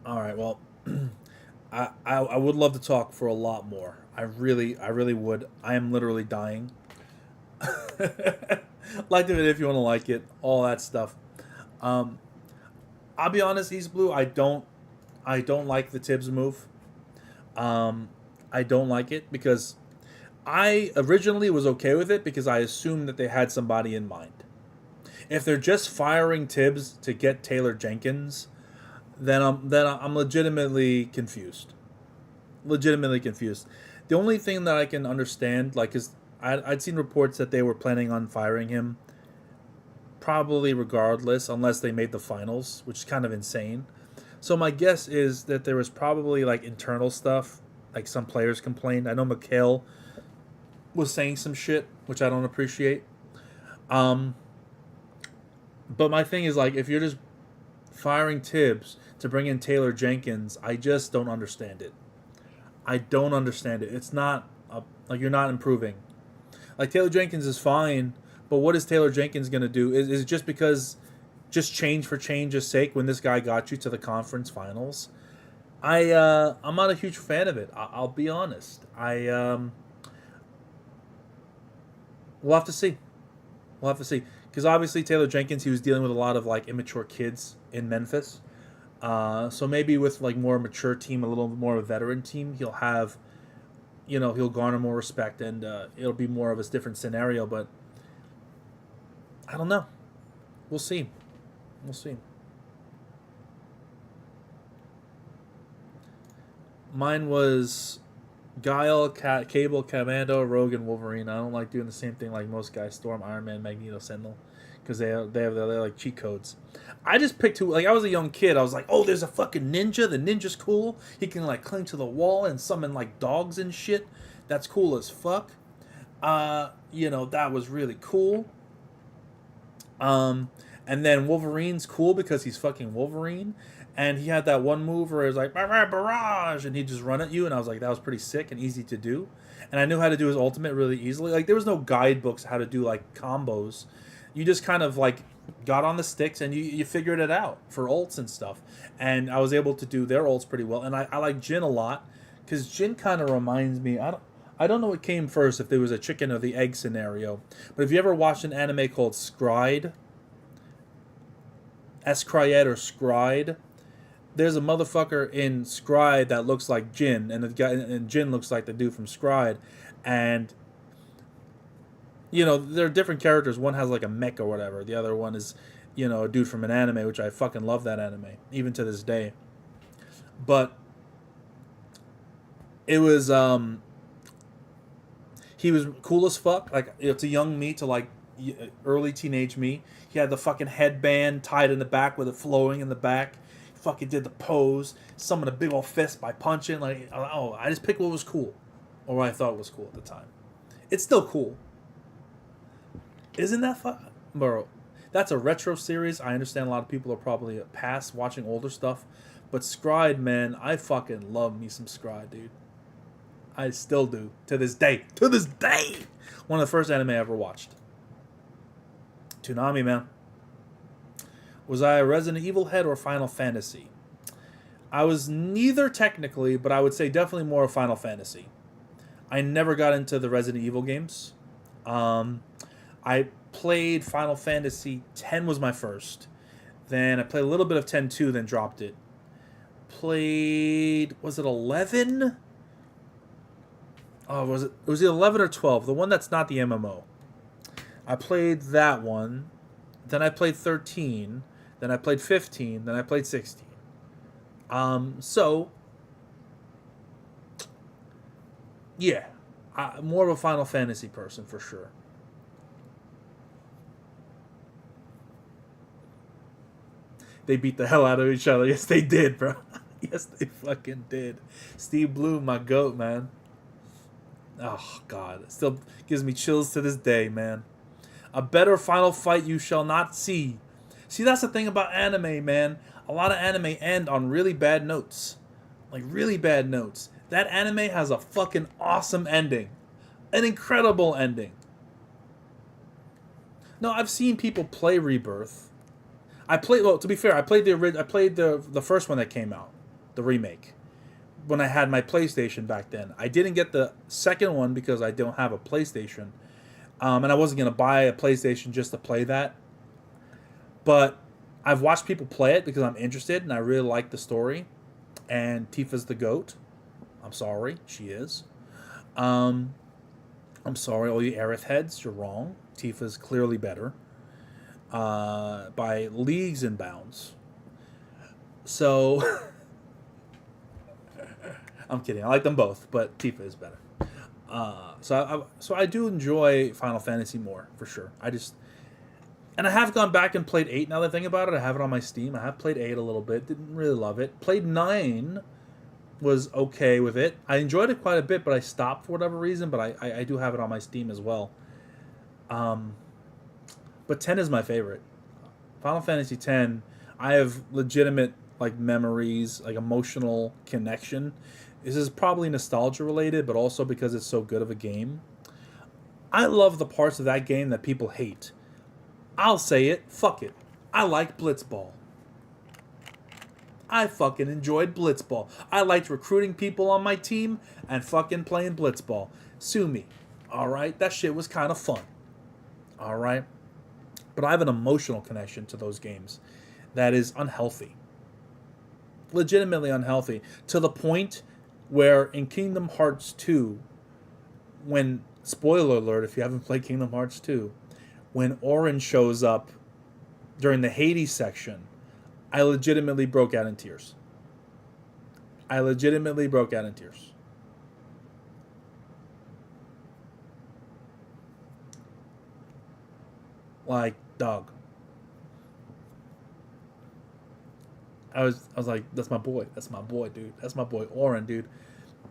All right, well, I would love to talk for a lot more. I really would. I am literally dying. Like the video if you want to like it, all that stuff. I'll be honest, East Blue, I don't like the Tibbs move. I don't like it because I originally was okay with it because I assumed that they had somebody in mind. If they're just firing Tibbs to get Taylor Jenkins, then I'm legitimately confused. Legitimately confused. The only thing that I can understand, like, is I'd seen reports that they were planning on firing him probably regardless, unless they made the finals, which is kind of insane. So my guess is that there was probably, like, internal stuff, like some players complained. I know Mikhail was saying some shit, which I don't appreciate. But my thing is, like, if you're just firing Tibbs to bring in Taylor Jenkins, I just don't understand it. I don't understand it. It's not, like, you're not improving. Like, Taylor Jenkins is fine, but what is Taylor Jenkins going to do? Is it just because, just change for change's sake when this guy got you to the conference finals? I'm not a huge fan of it. I'll be honest. We'll have to see. We'll have to see. Because obviously Taylor Jenkins, he was dealing with a lot of, like, immature kids in Memphis. So maybe with, like, more mature team, a little more of a veteran team, he'll have, you know, he'll garner more respect and it'll be more of a different scenario. But I don't know. We'll see. We'll see. Mine was Guile, Cable, Commando, Rogue, and Wolverine. I don't like doing the same thing like most guys. Storm, Iron Man, Magneto, Sentinel. Because they're like cheat codes. I just picked who, like, I was a young kid. I was like, oh, there's a fucking ninja. The ninja's cool. He can, like, cling to the wall and summon, like, dogs and shit. That's cool as fuck. You know, that was really cool. And then Wolverine's cool because he's fucking Wolverine. And he had that one move where it was like, barrage, and he'd just run at you. And I was like, that was pretty sick and easy to do. And I knew how to do his ultimate really easily. Like, there was no guidebooks how to do, like, combos. You just kind of, like, got on the sticks and you figured it out for ults and stuff. And I was able to do their ults pretty well. And I like Jin a lot because Jin kind of reminds me, I don't know what came first, if there was a chicken or the egg scenario. But if you ever watched an anime called Scryed, Escryed or Scryed, there's a motherfucker in Scryed that looks like Jin, and Jin looks like the dude from Scryed. And You know, they're different characters. One has like a mech or whatever. The other one is, you know, a dude from an anime, which I fucking love that anime, even to this day. But it was he was cool as fuck. Like, it's a young me to like early teenage me. He had the fucking headband tied in the back with it flowing in the back. He fucking did the pose, summoned a big old fist by punching. Like, oh, I just picked what was cool, or what I thought was cool at the time. It's still cool. Isn't that fun? Bro, that's a retro series. I understand a lot of people are probably past watching older stuff. But Scried, man, I fucking love me some Scried, dude. I still do. To this day. To this day! One of the first anime I ever watched. Toonami, man. Was I a Resident Evil head or Final Fantasy? I was neither technically, but I would say definitely more of Final Fantasy. I never got into the Resident Evil games. I played Final Fantasy X was my first. Then I played a little bit of 10-2, then dropped it. Played, was it 11? Oh, was it 11 or 12? The one that's not the MMO. I played that one. Then I played 13. Then I played 15. Then I played 16. So, yeah. I'm more of a Final Fantasy person for sure. They beat the hell out of each other. Yes, they did, bro. Yes, they fucking did. Steve Blue, my goat, man. Oh, God. It still gives me chills to this day, man. A better final fight you shall not see. See, that's the thing about anime, man. A lot of anime end on really bad notes. Like, really bad notes. That anime has a fucking awesome ending. An incredible ending. No, I've seen people play Rebirth. Well, to be fair, I played the first one that came out, the remake, when I had my PlayStation back then. I didn't get the second one because I don't have a PlayStation, and I wasn't gonna buy a PlayStation just to play that. But I've watched people play it because I'm interested and I really like the story. And Tifa's the GOAT. I'm sorry, she is. I'm sorry, all you Aerith heads, you're wrong. Tifa's clearly better. By leagues and bounds. So, I'm kidding. I like them both, but Tifa is better. So I do enjoy Final Fantasy more, for sure. And I have gone back and played 8 now that I think about it. I have it on my Steam. I have played 8 a little bit. Didn't really love it. Played 9, was okay with it. I enjoyed it quite a bit, but I stopped for whatever reason. But I do have it on my Steam as well. But 10 is my favorite. Final Fantasy 10, I have legitimate like memories, like emotional connection. This is probably nostalgia related, but also because it's so good of a game. I love the parts of that game that people hate. I'll say it, fuck it. I like Blitzball. I fucking enjoyed Blitzball. I liked recruiting people on my team and fucking playing Blitzball. Sue me. Alright? That shit was kind of fun. Alright? But I have an emotional connection to those games that is unhealthy. Legitimately unhealthy. To the point where in Kingdom Hearts 2, when, spoiler alert if you haven't played Kingdom Hearts 2, when Auron shows up during the Hades section, I legitimately broke out in tears. Like, dog. I was like, that's my boy, dude. That's my boy, Auron, dude.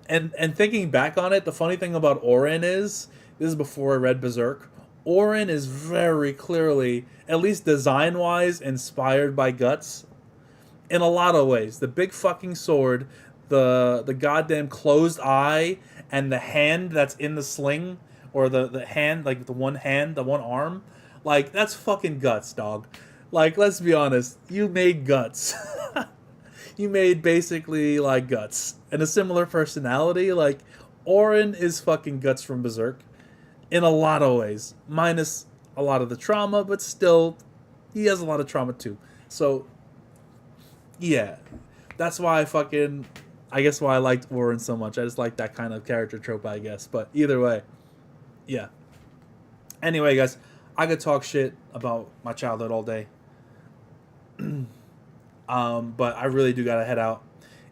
And thinking back on it, the funny thing about Auron is, this is before I read Berserk, Auron is very clearly, at least design-wise, inspired by Guts. In a lot of ways. The big fucking sword, the goddamn closed eye, and the hand that's in the sling, or the hand, like the one arm. Like, that's fucking Guts, dog. Like, let's be honest. You made Guts. You made basically, like, Guts. And a similar personality. Like, Auron is fucking Guts from Berserk. In a lot of ways. Minus a lot of the trauma, but still, he has a lot of trauma too. So, yeah. That's why I guess why I liked Auron so much. I just like that kind of character trope, I guess. But either way, yeah. Anyway, guys, I could talk shit about my childhood all day. But I really do gotta head out.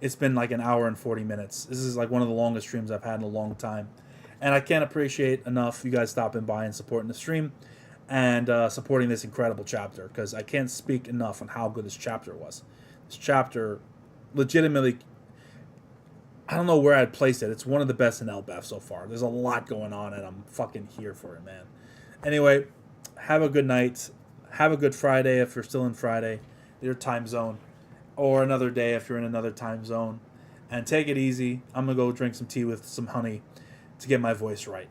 It's been like an hour and 40 minutes. This is like one of the longest streams I've had in a long time. And I can't appreciate enough you guys stopping by and supporting the stream and supporting this incredible chapter, because I can't speak enough on how good this chapter was. This chapter, legitimately, I don't know where I'd place it. It's one of the best in Elbaf so far. There's a lot going on, and I'm fucking here for it, man. Anyway, have a good night. Have a good Friday if you're still in Friday, your time zone, or another day if you're in another time zone. And take it easy. I'm going to go drink some tea with some honey to get my voice right.